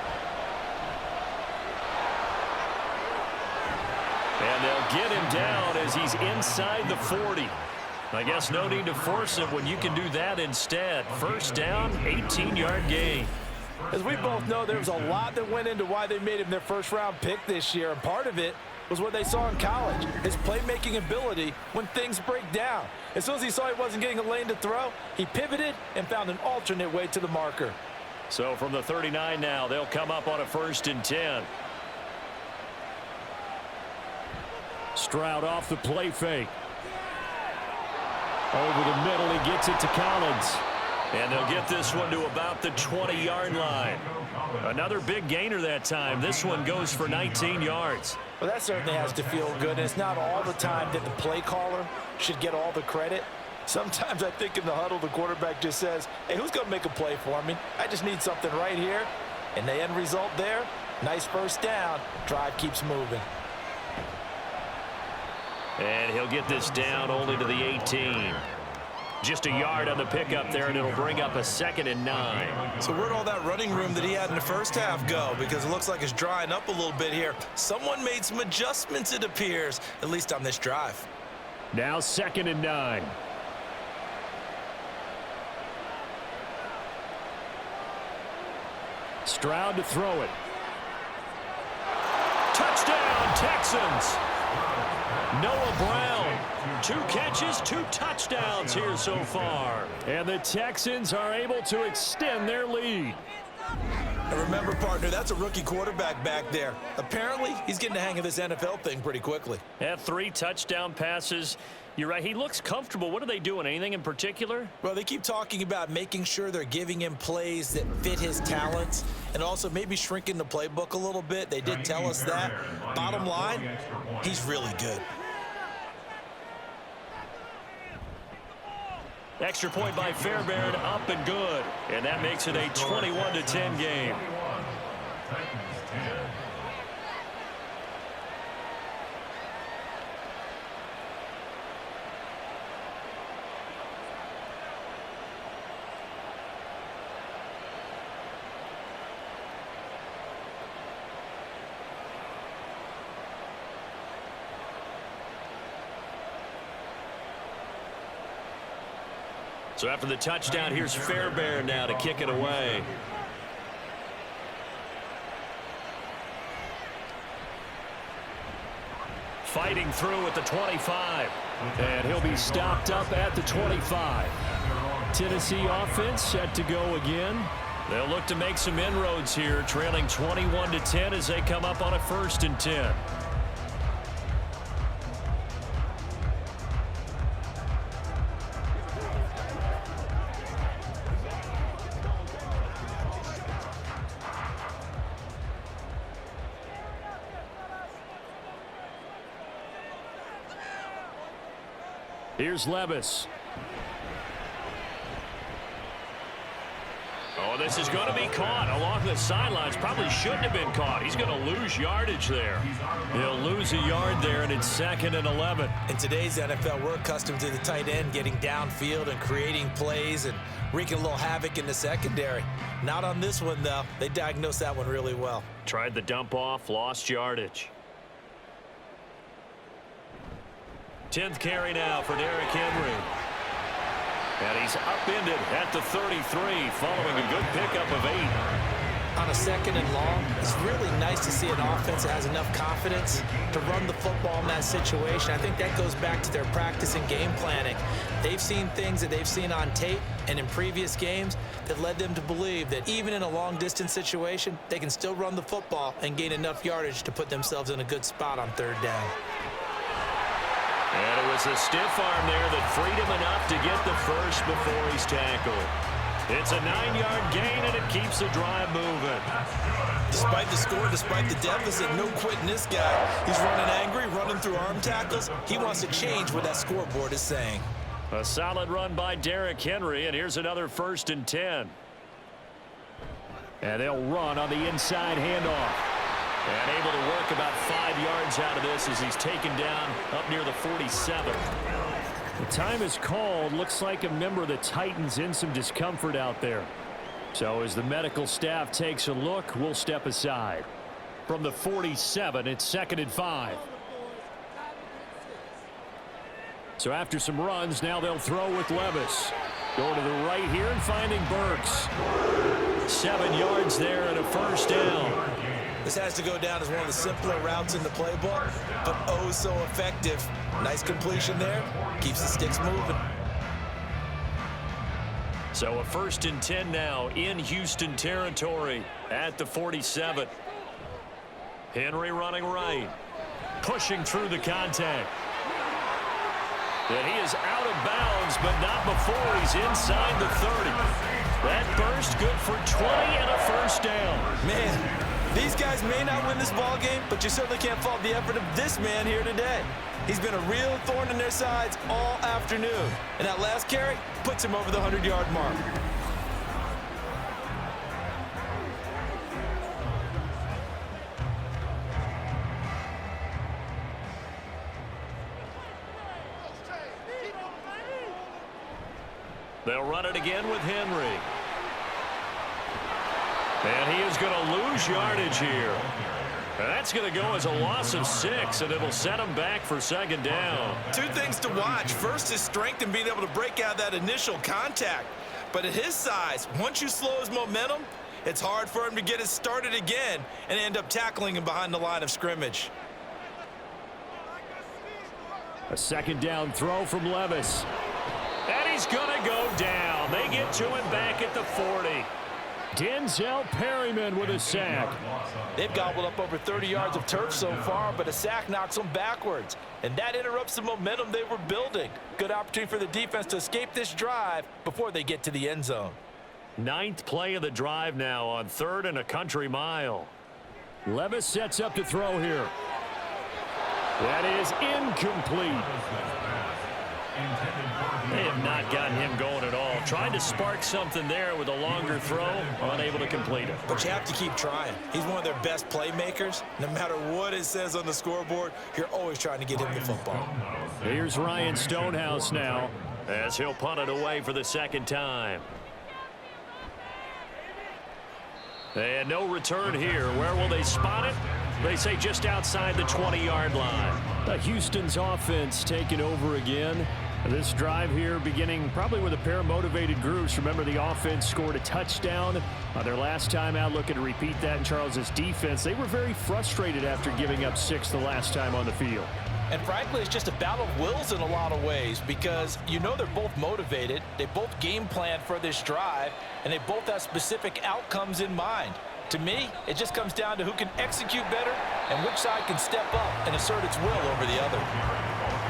Speaker 2: And they'll get him down as he's inside the 40. I guess no need to force it when you can do that instead. 1st down, 18-yard gain.
Speaker 4: As we both know, there was a lot that went into why they made him their first-round pick this year, and part of it was what they saw in college, his playmaking ability when things break down. As soon as he saw he wasn't getting a lane to throw, he pivoted and found an alternate way to the marker.
Speaker 2: So from the 39 now, they'll come up on a 1st and 10.
Speaker 3: Stroud off the play fake. Over the middle, he gets it to Collins.
Speaker 2: And they'll get this one to about the 20-yard line. Another big gainer that time. This one goes for 19 yards.
Speaker 4: Well, that certainly has to feel good. And it's not all the time that the play caller should get all the credit. Sometimes I think in the huddle, the quarterback just says, hey, who's going to make a play for me? I just need something right here. And the end result there, nice 1st down. Drive keeps moving.
Speaker 2: And he'll get this down only to the 18. Just a yard on the pickup there, and it'll bring up a 2nd and 9.
Speaker 4: So where'd all that running room that he had in the first half go? Because it looks like it's drying up a little bit here. Someone made some adjustments, it appears, at least on this drive.
Speaker 3: Now 2nd and 9. Stroud to throw it.
Speaker 2: Touchdown, Texans. Noah Brown, 2 catches, 2 touchdowns here so far.
Speaker 3: And the Texans are able to extend their lead.
Speaker 4: And remember, partner, that's a rookie quarterback back there. Apparently, he's getting the hang of this NFL thing pretty quickly.
Speaker 2: Had 3 touchdown passes. You're right. He looks comfortable. What are they doing? Anything in particular?
Speaker 4: Well, they keep talking about making sure they're giving him plays that fit his talents and also maybe shrinking the playbook a little bit. They did tell us that. Bottom line, he's really good.
Speaker 2: Extra point by Fairbairn, up and good. And that makes it a 21-10 game. So after the touchdown, here's Fairbairn now to kick it away. Fighting through at the 25.
Speaker 3: And he'll be stopped up at the 25. Tennessee offense set to go again.
Speaker 2: They'll look to make some inroads here, trailing 21-10 as they come up on a 1st and 10.
Speaker 3: Here's Levis.
Speaker 2: Oh, this is going to be caught along the sidelines. Probably shouldn't have been caught. He's going to lose yardage there. He'll lose a yard there, and it's 2nd and 11.
Speaker 4: In today's NFL, we're accustomed to the tight end getting downfield and creating plays and wreaking a little havoc in the secondary. Not on this one, though. They diagnosed that one really well.
Speaker 2: Tried the dump off, lost yardage. 10th carry now for Derrick Henry. And he's upended at the 33 following a good pickup of 8.
Speaker 4: On a 2nd and long, it's really nice to see an offense that has enough confidence to run the football in that situation. I think that goes back to their practice and game planning. They've seen things that they've seen on tape and in previous games that led them to believe that even in a long-distance situation, they can still run the football and gain enough yardage to put themselves in a good spot on 3rd down.
Speaker 2: And it was a stiff arm there that freed him enough to get the first before he's tackled. It's a 9-yard gain, and it keeps the drive moving.
Speaker 4: Despite the score, despite the deficit, no quitting this guy. He's running angry, running through arm tackles. He wants to change what that scoreboard is saying.
Speaker 2: A solid run by Derrick Henry, and here's another 1st and 10.
Speaker 3: And they'll run on the inside handoff.
Speaker 2: And able to work about 5 yards out of this as he's taken down up near the 47.
Speaker 3: The time is called. Looks like a member of the Titans in some discomfort out there. So as the medical staff takes a look, we'll step aside. From the 47, it's 2nd and 5. So after some runs, now they'll throw with Levis. Going to the right here and finding Burks. 7 yards there and a 1st down.
Speaker 4: This has to go down as one of the simpler routes in the playbook, but oh so effective. Nice completion there. Keeps the sticks moving.
Speaker 2: So a 1st and 10 now in Houston territory at the 47. Henry running right. Pushing through the contact. And he is out of bounds, but not before he's inside the 30. That burst good for 20 and a 1st down.
Speaker 4: Man. These guys may not win this ball game, but you certainly can't fault the effort of this man here today. He's been a real thorn in their sides all afternoon. And that last carry puts him over the 100-yard mark.
Speaker 2: They'll run it again with Henry. And he is going to lose yardage here. And that's going to go as a loss of 6, and it'll set him back for 2nd down.
Speaker 4: 2 things to watch. First, his strength and being able to break out that initial contact. But at his size, once you slow his momentum, it's hard for him to get it started again and end up tackling him behind the line of scrimmage.
Speaker 3: A 2nd down throw from Levis.
Speaker 2: And he's going to go down. They get to him back at the 40.
Speaker 3: Denzel Perryman with a sack.
Speaker 4: They've gobbled up over 30 yards of turf so far, but a sack knocks them backwards. And that interrupts the momentum they were building. Good opportunity for the defense to escape this drive before they get to the end zone.
Speaker 2: 9th play of the drive now on 3rd and a country mile.
Speaker 3: Levis sets up to throw here. That is incomplete.
Speaker 2: They have not gotten him going at all. Tried to spark something there with a longer throw, unable to complete it.
Speaker 4: But you have to keep trying. He's one of their best playmakers. No matter what it says on the scoreboard, you're always trying to get him the football.
Speaker 3: Here's Ryan Stonehouse now,
Speaker 2: as he'll punt it away for the 2nd time. And no return here. Where will they spot it? They say just outside the 20-yard line.
Speaker 3: The Houston's offense taking over again. This drive here beginning probably with a pair of motivated groups. Remember, the offense scored a touchdown their last time out. Looking to repeat that in Charles's defense. They were very frustrated after giving up 6 the last time on the field.
Speaker 4: And frankly, it's just a battle of wills in a lot of ways because you know they're both motivated. They both game plan for this drive, and they both have specific outcomes in mind. To me, it just comes down to who can execute better and which side can step up and assert its will over the other.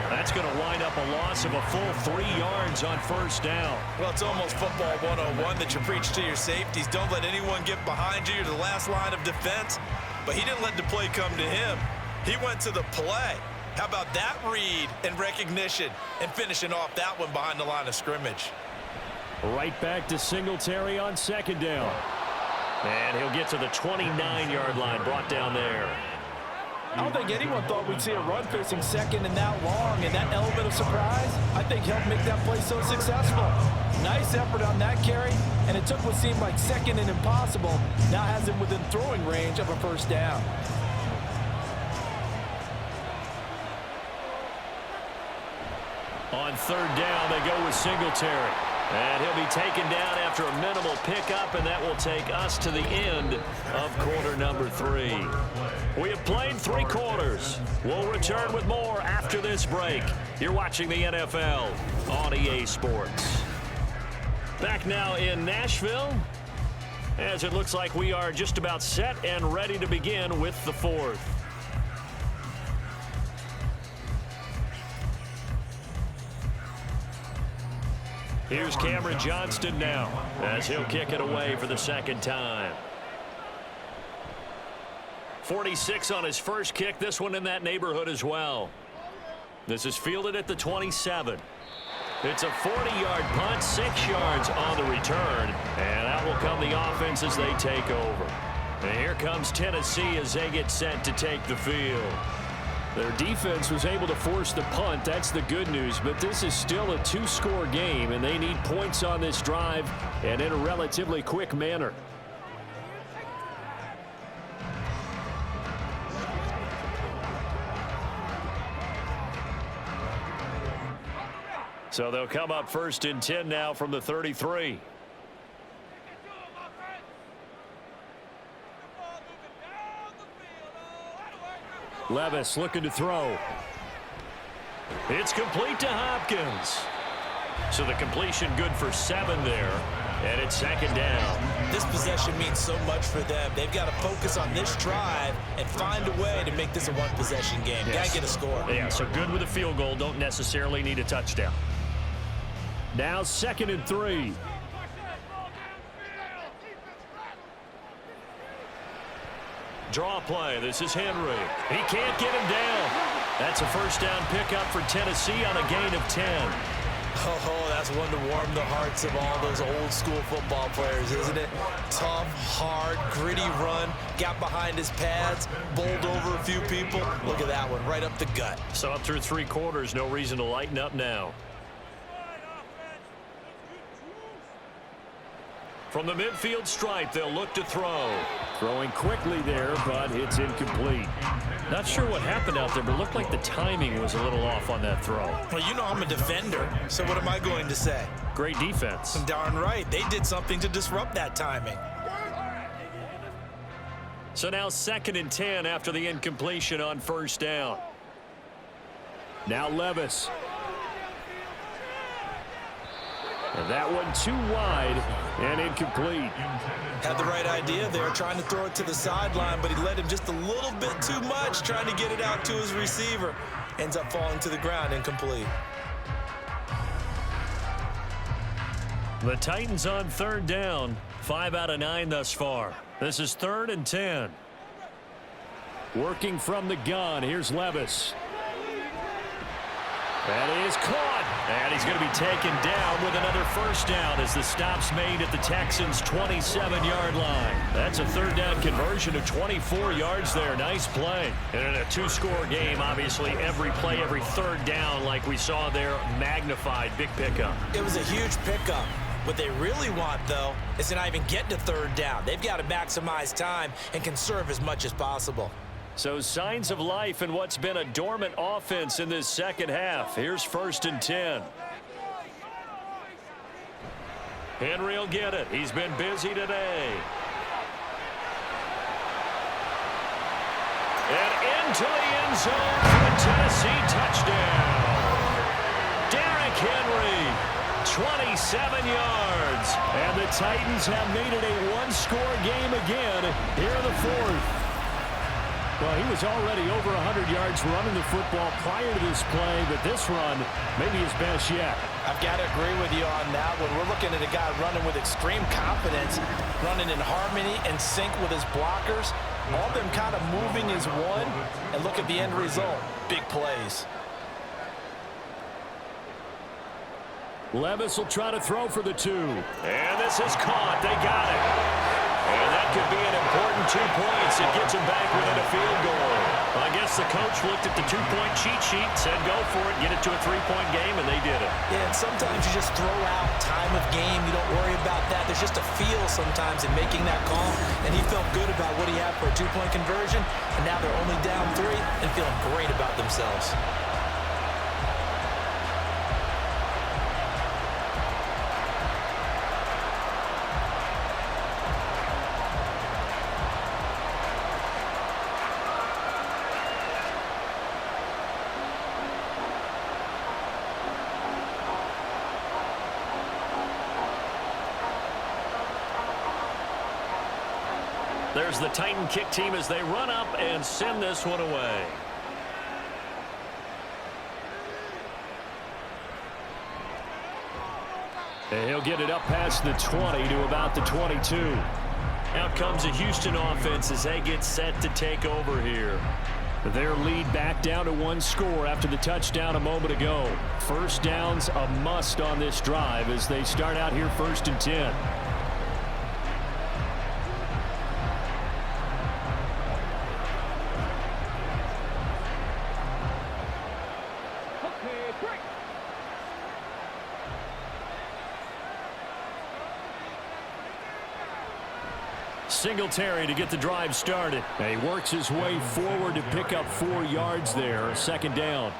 Speaker 2: That's going to wind up a loss of a full 3 yards on 1st down.
Speaker 4: Well, it's almost football 101 that you preach to your safeties. Don't let anyone get behind you. You're the last line of defense. But he didn't let the play come to him. He went to the play. How about that read and recognition and finishing off that one behind the line of scrimmage?
Speaker 3: Right back to Singletary on 2nd down.
Speaker 2: And he'll get to the 29-yard line, brought down there.
Speaker 4: I don't think anyone thought we'd see a run facing 2nd and that long, and that element of surprise, I think, helped make that play so successful. Nice effort on that carry, and it took what seemed like 2nd and impossible, now has him within throwing range of a 1st down.
Speaker 2: On 3rd down, they go with Singletary. And he'll be taken down after a minimal pickup, and that will take us to the end of quarter number 3. We have played 3 quarters. We'll return with more after this break. You're watching the NFL on EA Sports. Back now in Nashville, as it looks like we are just about set and ready to begin with the 4th. Here's Cameron Johnston now as he'll kick it away for the 2nd time. 46 on his first kick. This one in that neighborhood as well. This is fielded at the 27. It's a 40-yard punt, 6 yards on the return. And out will come the offense as they take over. And here comes Tennessee as they get set to take the field.
Speaker 3: Their defense was able to force the punt. That's the good news. But this is still a 2-score game, and they need points on this drive and in a relatively quick manner.
Speaker 2: So they'll come up 1st and 10 now from the 33.
Speaker 3: Levis looking to throw.
Speaker 2: It's complete to Hopkins. So the completion good for 7 there. And it's 2nd down.
Speaker 4: This possession means so much for them. They've got to focus on this drive and find a way to make this a 1-possession game.
Speaker 2: Yes.
Speaker 4: Got to get a score.
Speaker 2: Yeah, so good with a field goal. Don't necessarily need a touchdown.
Speaker 3: Now 2nd and 3.
Speaker 2: Draw play. This is Henry. He can't get him down. That's a 1st down pickup for Tennessee on a gain of 10.
Speaker 4: Oh, that's one to warm the hearts of all those old school football players, isn't it? Tough, hard, gritty run. Got behind his pads, bowled over a few people. Look at that one, right up the gut.
Speaker 2: So up through 3 quarters, no reason to lighten up now. From the midfield stripe, they'll look to throw.
Speaker 3: Throwing quickly there, but it's incomplete.
Speaker 2: Not sure what happened out there, but it looked like the timing was a little off on that throw.
Speaker 4: Well, you know I'm a defender, so what am I going to say?
Speaker 2: Great defense.
Speaker 4: Darn right. They did something to disrupt that timing.
Speaker 2: So now 2nd and 10 after the incompletion on 1st down.
Speaker 3: Now Levis. And that one too wide and incomplete.
Speaker 4: Had the right idea there, trying to throw it to the sideline, but he led him just a little bit too much, trying to get it out to his receiver. Ends up falling to the ground, incomplete.
Speaker 2: The Titans on third down. 5 out of 9 thus far. This is 3rd and 10.
Speaker 3: Working from the gun. Here's Levis. That is caught. And he's going to be taken down with another first down as the stop's made at the Texans' 27-yard line. That's a third down conversion of 24 yards there. Nice play. And in a 2-score game, obviously, every play, every third down, like we saw there, magnified. Big pickup.
Speaker 4: It was a huge pickup. What they really want, though, is to not even get to third down. They've got to maximize time and conserve as much as possible.
Speaker 2: So signs of life in what's been a dormant offense in this second half. Here's 1st and 10. Henry will get it. He's been busy today. And into the end zone for the Tennessee touchdown. Derrick Henry, 27 yards. And the Titans have made it a one-score game again here in the 4th.
Speaker 3: Well, he was already over 100 yards running the football prior to this play, but this run may be his best yet.
Speaker 4: I've got to agree with you on that one. We're looking at a guy running with extreme confidence, running in harmony and sync with his blockers. All of them kind of moving as one, and look at the end result. Big plays.
Speaker 3: Levis will try to throw for the 2.
Speaker 2: And this is caught. They got it. And that could be an important 2 points. It gets them back within a field goal. I guess the coach looked at the 2-point cheat sheet, said go for it, get it to a 3-point game, and they did it.
Speaker 4: Yeah, and sometimes you just throw out time of game. You don't worry about that. There's just a feel sometimes in making that call, and he felt good about what he had for a 2-point conversion, and now they're only down 3 and feeling great about themselves.
Speaker 2: There's the Titan kick team as they run up and send this one away.
Speaker 3: And he'll get it up past the 20 to about the 22.
Speaker 2: Out comes a Houston offense as they get set to take over here.
Speaker 3: Their lead back down to 1 score after the touchdown a moment ago. First down's a must on this drive as they start out here 1st and 10.
Speaker 2: Singletary to get the drive started.
Speaker 3: And he works his way forward to pick up 4 yards there. 2nd down.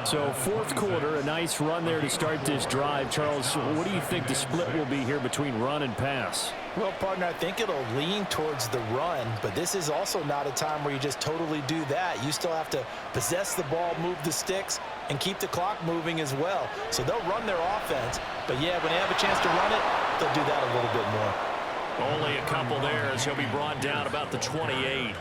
Speaker 3: So 4th quarter, a nice run there to start this drive. Charles, what do you think the split will be here between run and pass?
Speaker 4: Well, partner, I think it'll lean towards the run, but this is also not a time where you just totally do that. You still have to possess the ball, move the sticks, and keep the clock moving as well. So they'll run their offense, but yeah, when they have a chance to run it, they'll do that a little bit more.
Speaker 2: Only a couple there as he'll be brought down about the 28.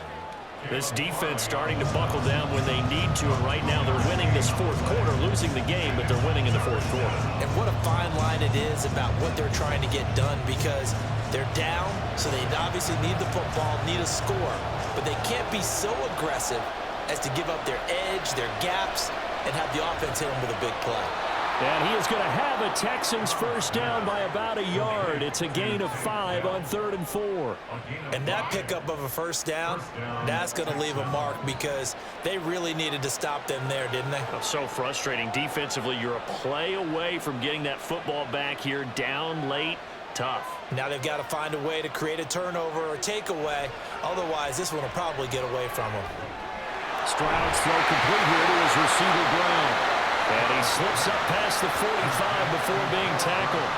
Speaker 2: This defense starting to buckle down when they need to, and right now they're winning this 4th quarter, losing the game, but they're winning in the 4th quarter.
Speaker 4: And what a fine line it is about what they're trying to get done, because they're down, so they obviously need the football, need a score, but they can't be so aggressive as to give up their edge, their gaps, and have the offense hit them with a big play.
Speaker 3: And he is going to have a Texans first down by about a yard. It's a gain of 5 on 3rd and 4.
Speaker 4: And that pickup of a first down, that's going to leave a mark because they really needed to stop them there, didn't they?
Speaker 2: So frustrating. Defensively, you're a play away from getting that football back here, down late, tough.
Speaker 4: Now they've got to find a way to create a turnover or takeaway. Otherwise, this one will probably get away from them.
Speaker 3: Stroud's throw complete here to his receiver Brown.
Speaker 2: And he slips up past the 45 before being tackled.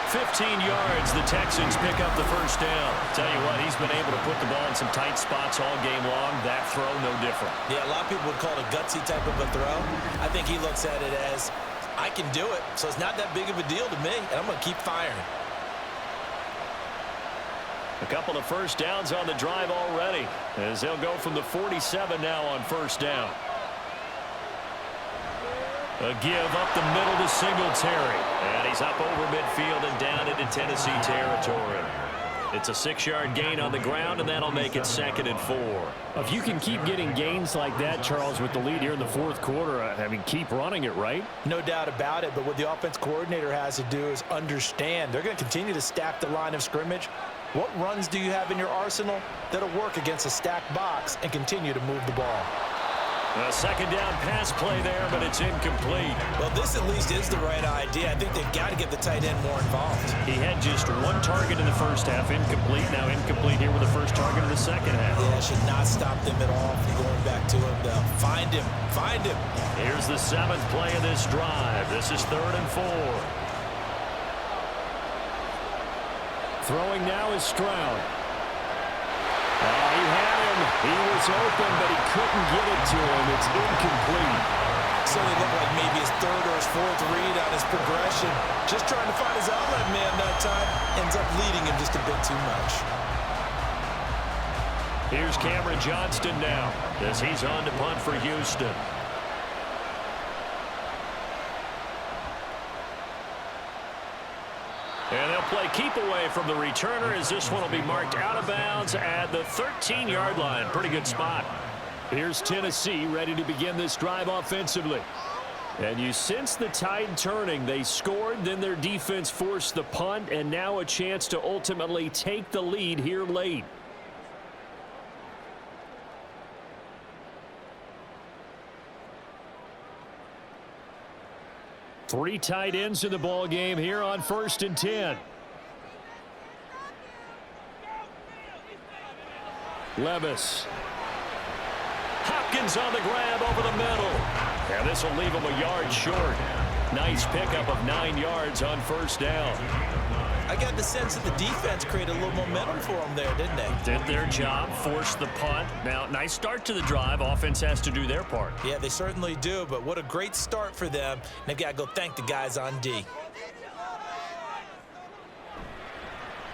Speaker 2: 15 yards, the Texans pick up the first down. Tell you what, he's been able to put the ball in some tight spots all game long. That throw, no different.
Speaker 4: Yeah, a lot of people would call it a gutsy type of a throw. I think he looks at it as I can do it, so it's not that big of a deal to me, and I'm going to keep firing.
Speaker 3: A couple of first downs on the drive already, as they'll go from the 47 now on first down. A give up the middle to Singletary. And he's up over midfield and down into Tennessee territory. It's a 6-yard gain on the ground, and that'll make it 2nd and 4.
Speaker 2: If you can keep getting gains like that, Charles, with the lead here in the fourth quarter, I mean, keep running it, right?
Speaker 4: No doubt about it, but what the offense coordinator has to do is understand they're going to continue to stack the line of scrimmage. What runs do you have in your arsenal that'll work against a stacked box and continue to move the ball?
Speaker 3: A 2nd down pass play there, but it's incomplete.
Speaker 4: Well, this at least is the right idea. I think they've got to get the tight end more involved.
Speaker 3: He had just 1 target in the first half, incomplete. Now incomplete here with the first target in the second half.
Speaker 4: Yeah, should not stop them at all from going back to him, though. Find him. Find him.
Speaker 3: Here's the 7th play of this drive. This is 3rd and 4.
Speaker 2: Throwing now is Stroud. He had him. He was open, but he couldn't get it to him. It's incomplete.
Speaker 4: Certainly looked like maybe his 3rd or his 4th read on his progression. Just trying to find his outlet man that time. Ends up leading him just a bit too much.
Speaker 3: Here's Cameron Johnston now as he's on to punt for Houston. And they'll play keep away from the returner as this one will be marked out of bounds at the 13-yard line. Pretty good spot.
Speaker 2: Here's Tennessee ready to begin this drive offensively. And you sense the tide turning. They scored, then their defense forced the punt, and now a chance to ultimately take the lead here late. Three tight ends in the ball game here on 1st and 10. Levis.
Speaker 3: Hopkins on the grab over the middle. And this will leave him a yard short. Nice pickup of 9 yards on first down.
Speaker 4: I got the sense that the defense created a little momentum for them there, didn't they?
Speaker 3: Did their job, forced the punt. Now, nice start to the drive. Offense has to do their part.
Speaker 4: Yeah, they certainly do, but what a great start for them. And they've got to go thank the guys on D.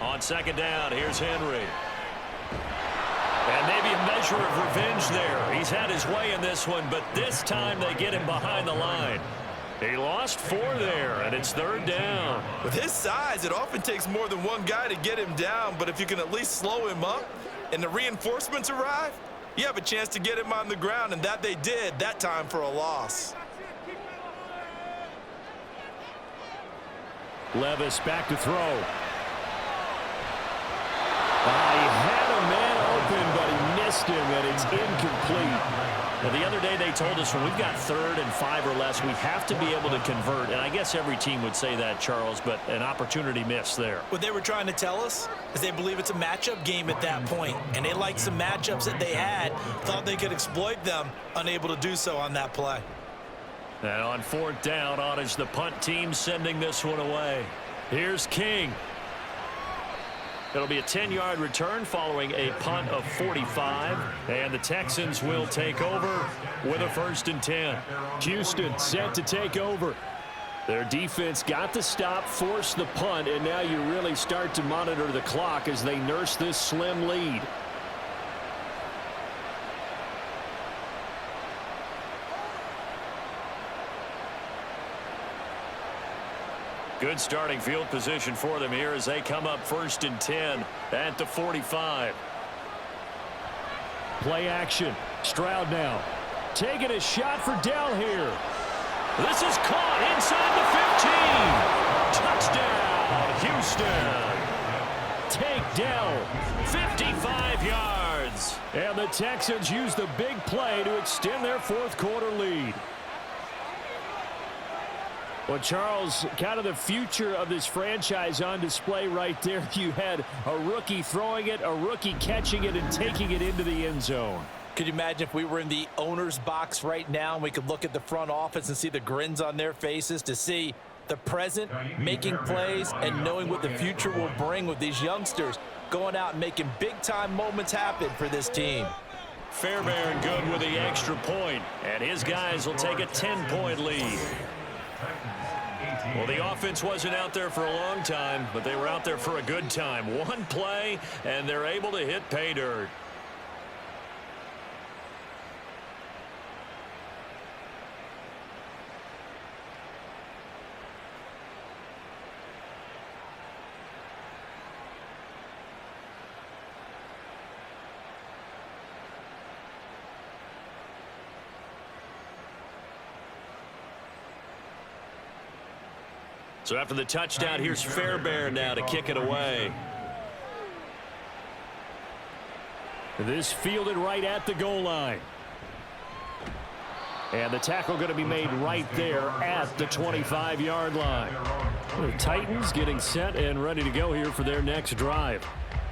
Speaker 3: On 2nd down, here's Henry. And maybe a measure of revenge there. He's had his way in this one, but this time they get him behind the line. He lost 4 there, and it's 3rd down.
Speaker 4: With his size, it often takes more than one guy to get him down, but if you can at least slow him up and the reinforcements arrive, you have a chance to get him on the ground, and that they did, that time for a loss.
Speaker 2: Levis back to throw. He had a man open, but he missed him, and it's incomplete.
Speaker 3: Well, the other day they told us when we've got 3rd and 5 or less, we have to be able to convert. And I guess every team would say that, Charles, but an opportunity missed there.
Speaker 4: What they were trying to tell us is they believe it's a matchup game at that point, and they liked some matchups that they had, thought they could exploit them, unable to do so on that play.
Speaker 3: And on 4th down, on is the punt team sending this one away. Here's King. It'll be a 10-yard return following a punt of 45. And the Texans will take over with a 1st and 10.
Speaker 2: Houston set to take over. Their defense got the stop, forced the punt, and now you really start to monitor the clock as they nurse this slim lead.
Speaker 3: Good starting field position for them here as they come up 1st and 10 at the 45.
Speaker 2: Play action. Stroud now. Taking a shot for Dell here.
Speaker 3: This is caught inside the 15. Touchdown, Houston.
Speaker 2: Take Dell.
Speaker 3: 55 yards.
Speaker 2: And the Texans use the big play to extend their 4th quarter lead. Well, Charles, kind of the future of this franchise on display right there. You had a rookie throwing it, a rookie catching it, and taking it into the end zone.
Speaker 4: Could you imagine if we were in the owner's box right now and we could look at the front office and see the grins on their faces, to see the present making plays and knowing what the future will bring with these youngsters going out and making big-time moments happen for this team.
Speaker 3: Fairbairn good with the extra point, and his guys will take a 10-point lead.
Speaker 2: Well, the offense wasn't out there for a long time, but they were out there for a good time. One play, and they're able to hit pay dirt. So after the touchdown, here's Fairbairn now to kick it away.
Speaker 3: This fielded right at the goal line. And the tackle going to be made right there at the 25-yard line. The Titans getting set and ready to go here for their next drive.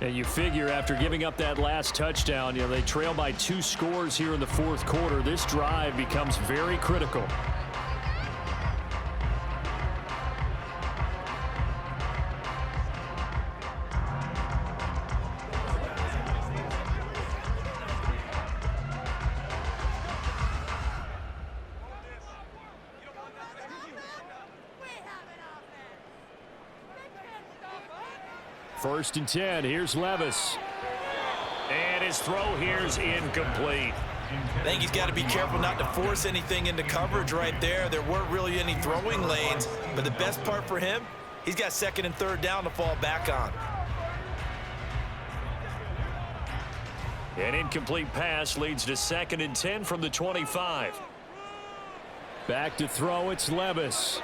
Speaker 3: And you figure after giving up that last touchdown, they trail by 2 scores here in the fourth quarter. This drive becomes very critical. First and 10. Here's Levis.
Speaker 2: And his throw here's incomplete.
Speaker 4: I think he's got to be careful not to force anything into coverage right there. There weren't really any throwing lanes, but the best part for him, he's got second and third down to fall back on.
Speaker 2: An incomplete pass leads to second and 10 from the 25.
Speaker 3: Back to throw, it's Levis.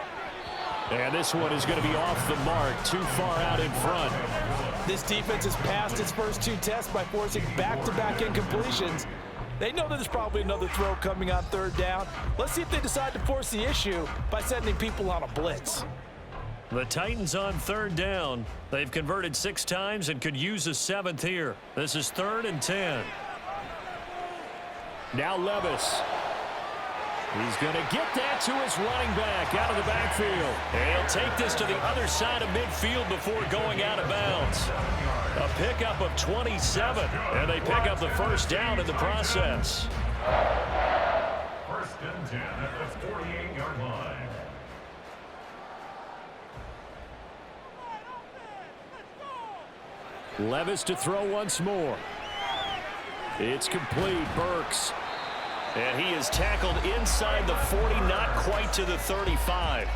Speaker 3: And this one is going to be off the mark, too far out in front.
Speaker 4: This defense has passed its first 2 tests by forcing back-to-back incompletions. They know that there's probably another throw coming on third down. Let's see if they decide to force the issue by sending people on a blitz.
Speaker 2: The Titans on third down. They've converted 6 times and could use a 7th here. This is 3rd and 10.
Speaker 3: Now Levis. He's going to get that to his running back out of the backfield.
Speaker 2: And he'll take this to the other side of midfield before going out of bounds. A pickup of 27, and they pick up the first down in the process.
Speaker 5: First and 10 at the 48-yard line.
Speaker 3: Levis to throw once more. It's complete. Burks.
Speaker 2: And he is tackled inside the 40, not quite to the 35.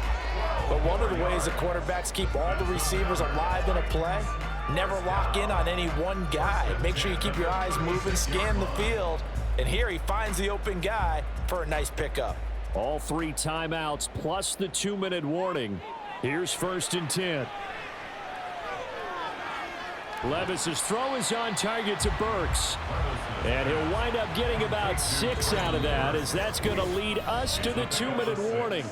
Speaker 4: But one of the ways the quarterbacks keep all the receivers alive in a play, never lock in on any one guy. Make sure you keep your eyes moving, scan the field, and here he finds the open guy for a nice pickup.
Speaker 3: All 3 timeouts plus the 2-minute warning. Here's first and 10. Levis's throw is on target to Burks. And he'll wind up getting about 6 out of that, as that's going to lead us to the 2-minute warning.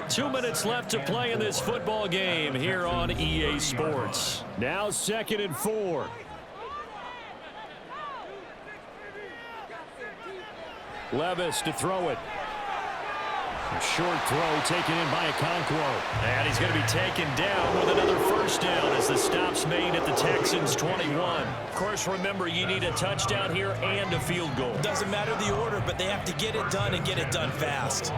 Speaker 2: 2 minutes left to play in this football game here on EA Sports.
Speaker 3: Now 2nd and 4. Levis to throw it. A short throw taken in by Okonkwo.
Speaker 2: And he's going to be taken down with another first down as the stop's made at the Texans' 21. Of course, remember, you need a touchdown here and a field goal.
Speaker 4: Doesn't matter the order, but they have to get it done and get it done fast.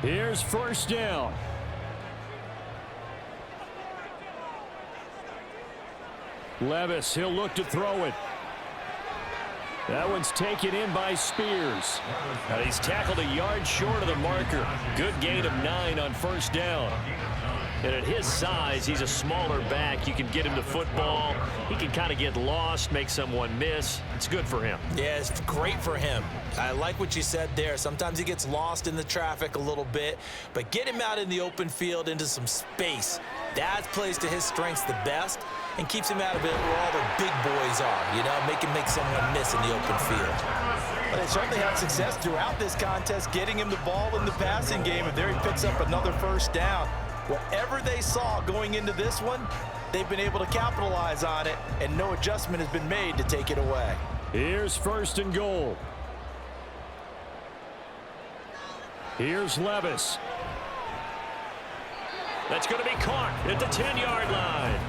Speaker 3: Here's first down. Levis, he'll look to throw it. That one's taken in by Spears.
Speaker 2: And he's tackled a yard short of the marker. Good gain of 9 on first down. And at his size, he's a smaller back. You can get him the football. He can kind of get lost, make someone miss. It's good for him.
Speaker 4: Yeah, it's great for him. I like what you said there. Sometimes he gets lost in the traffic a little bit, but get him out in the open field into some space. That plays to his strengths the best and keeps him out of it where all the big boys are, make him make someone miss in the open field. But they certainly had success throughout this contest, getting him the ball in the passing game, and there he picks up another first down. Whatever they saw going into this one, they've been able to capitalize on it, and no adjustment has been made to take it away.
Speaker 3: Here's first and goal. Here's Levis.
Speaker 2: That's going to be caught at the 10-yard line.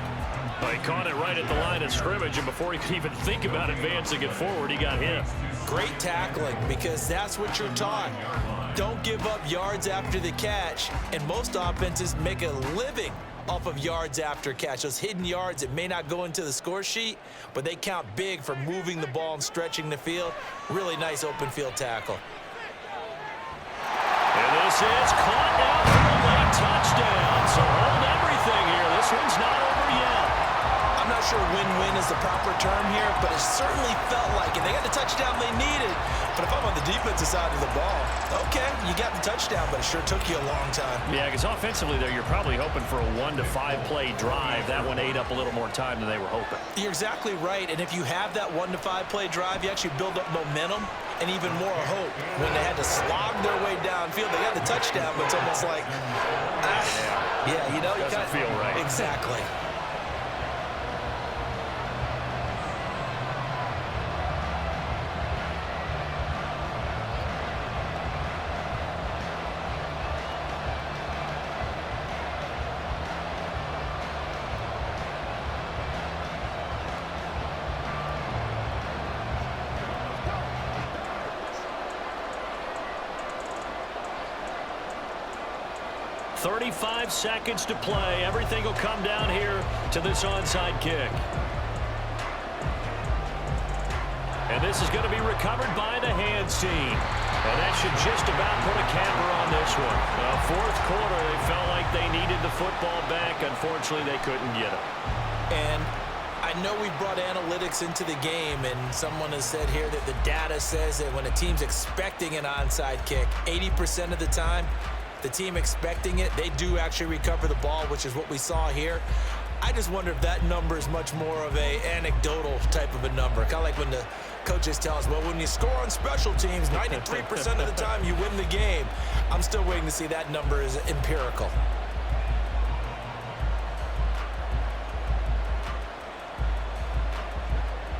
Speaker 2: He caught it right at the line of scrimmage, and before he could even think about advancing it forward, he got hit.
Speaker 4: Great tackling, because that's what you're taught. don't give up yards after the catch, and most offenses make a living off of yards after catch. Those hidden yards that may not go into the score sheet, but they count big for moving the ball and stretching the field. Really nice open field tackle.
Speaker 2: And this is caught now for a late touchdown. So hold everything here. This one's not over yet.
Speaker 4: I'm not sure win-win is the proper term here, but it certainly felt like it. They got the touchdown they needed, but if I'm on the defensive side of the ball, okay, you got the touchdown, but it sure took you a long time.
Speaker 2: Yeah, because offensively there, you're probably hoping for a 1 to 5 play drive. That one ate up a little more time than they were hoping.
Speaker 4: You're exactly right, and if you have that 1 to 5 play drive, you actually build up momentum and even more hope. When they had to slog their way downfield, they got the touchdown, but it's almost like, yeah, you know,
Speaker 2: doesn't feel right.
Speaker 4: Exactly.
Speaker 2: .35 seconds to play. Everything will come down here to this onside kick. And this is going to be recovered by the hands team. And that should just about put a capper on this one. Fourth quarter, they felt like they needed the football back. Unfortunately, they couldn't get it.
Speaker 4: And I know we brought analytics into the game, and someone has said here that the data says that when a team's expecting an onside kick, 80% of the time, the team expecting it, they do actually recover the ball, which is what we saw here. I just wonder if that number is much more of a anecdotal type of a number. Kind of like when the coaches tell us, well, when you score on special teams, 93% of the time you win the game. I'm still waiting to see that number is empirical.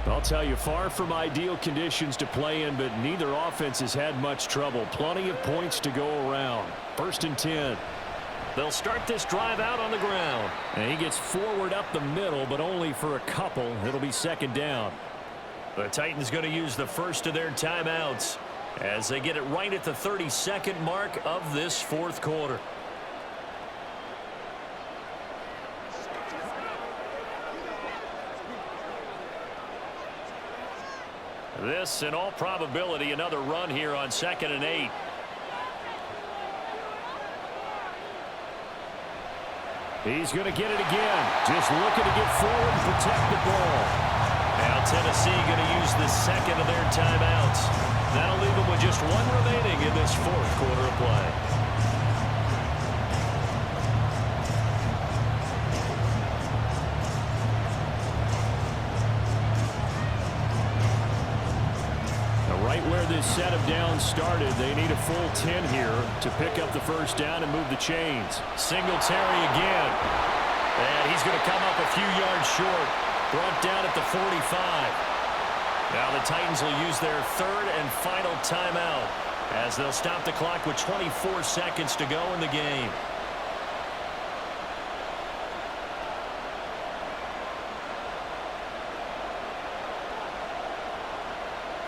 Speaker 3: I'll tell you, far from ideal conditions to play in, but neither offense has had much trouble. Plenty of points to go around. 1st and 10.
Speaker 2: They'll start this drive out on the ground.
Speaker 3: And he gets forward up the middle, but only for a couple. It'll be 2nd down.
Speaker 2: The Titans going to use the first of their timeouts as they get it right at the 32nd mark of this 4th quarter. This, in all probability, another run here on 2nd and 8.
Speaker 3: He's going to get it again. Just looking to get forward and protect the ball.
Speaker 2: Now Tennessee going to use the 2nd of their timeouts. That'll leave them with just 1 remaining in this 4th quarter of play.
Speaker 3: Right where this set of downs started, they need a full 10 here to pick up the 1st down and move the chains.
Speaker 2: Singletary again. And he's going to come up a few yards short. Brought down at the 45. Now the Titans will use their 3rd and final timeout as they'll stop the clock with 24 seconds to go in the game.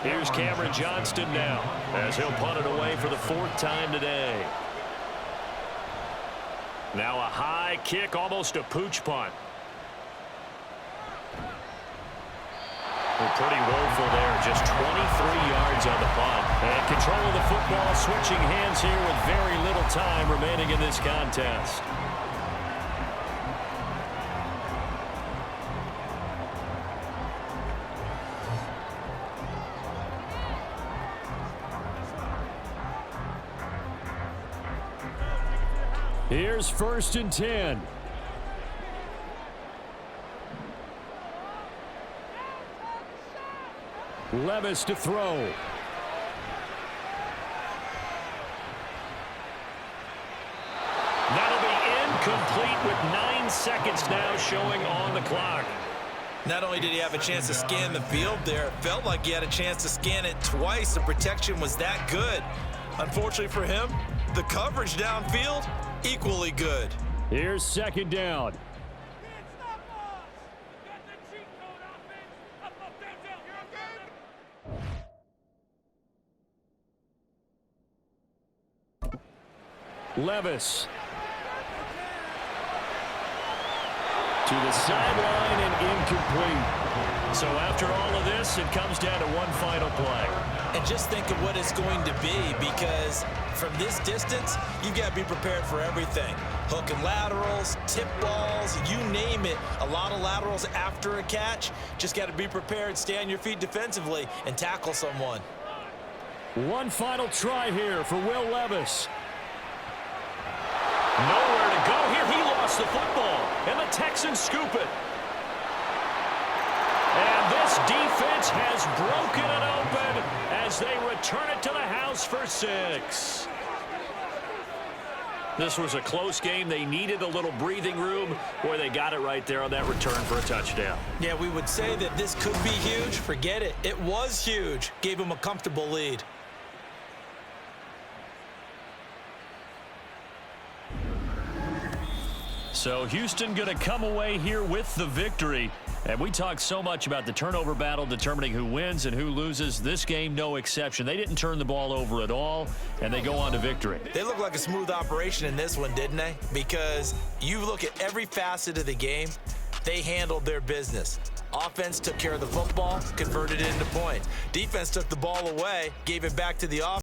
Speaker 2: Here's Cameron Johnston now as he'll punt it away for the 4th time today. Now a high kick, almost a pooch punt. Well, pretty woeful there, just 23 yards on the punt. And control of the football, switching hands here with very little time remaining in this contest.
Speaker 3: Here's 1st and 10. Levis to throw.
Speaker 2: That'll be incomplete with 9 seconds now showing on the clock.
Speaker 4: Not only did he have a chance to scan the field there, it felt like he had a chance to scan it twice. The protection was that good. Unfortunately for him, the coverage downfield, equally good.
Speaker 3: Here's 2nd down. Levis. To the sideline and incomplete.
Speaker 2: So after all of this, it comes down to one final play.
Speaker 4: And just think of what it's going to be, because from this distance, you've got to be prepared for everything. Hook and laterals, tip balls, you name it. A lot of laterals after a catch. Just got to be prepared, stay on your feet defensively, and tackle someone.
Speaker 3: One final try here for Will Levis.
Speaker 2: Nowhere to go here. He lost the football, and the Texans scoop it. And this defense has broken it open as they return it to the house for 6. This was a close game. They needed a little breathing room. Boy, they got it right there on that return for a touchdown.
Speaker 4: Yeah, we would say that this could be huge. Forget it. It was huge. Gave them a comfortable lead.
Speaker 2: So Houston going to come away here with the victory. And we talked so much about the turnover battle determining who wins and who loses. This game, no exception. They didn't turn the ball over at all, and they go on to victory.
Speaker 4: They look like a smooth operation in this one, didn't they? Because you look at every facet of the game, they handled their business. Offense took care of the football, converted it into points. Defense took the ball away, gave it back to the offense.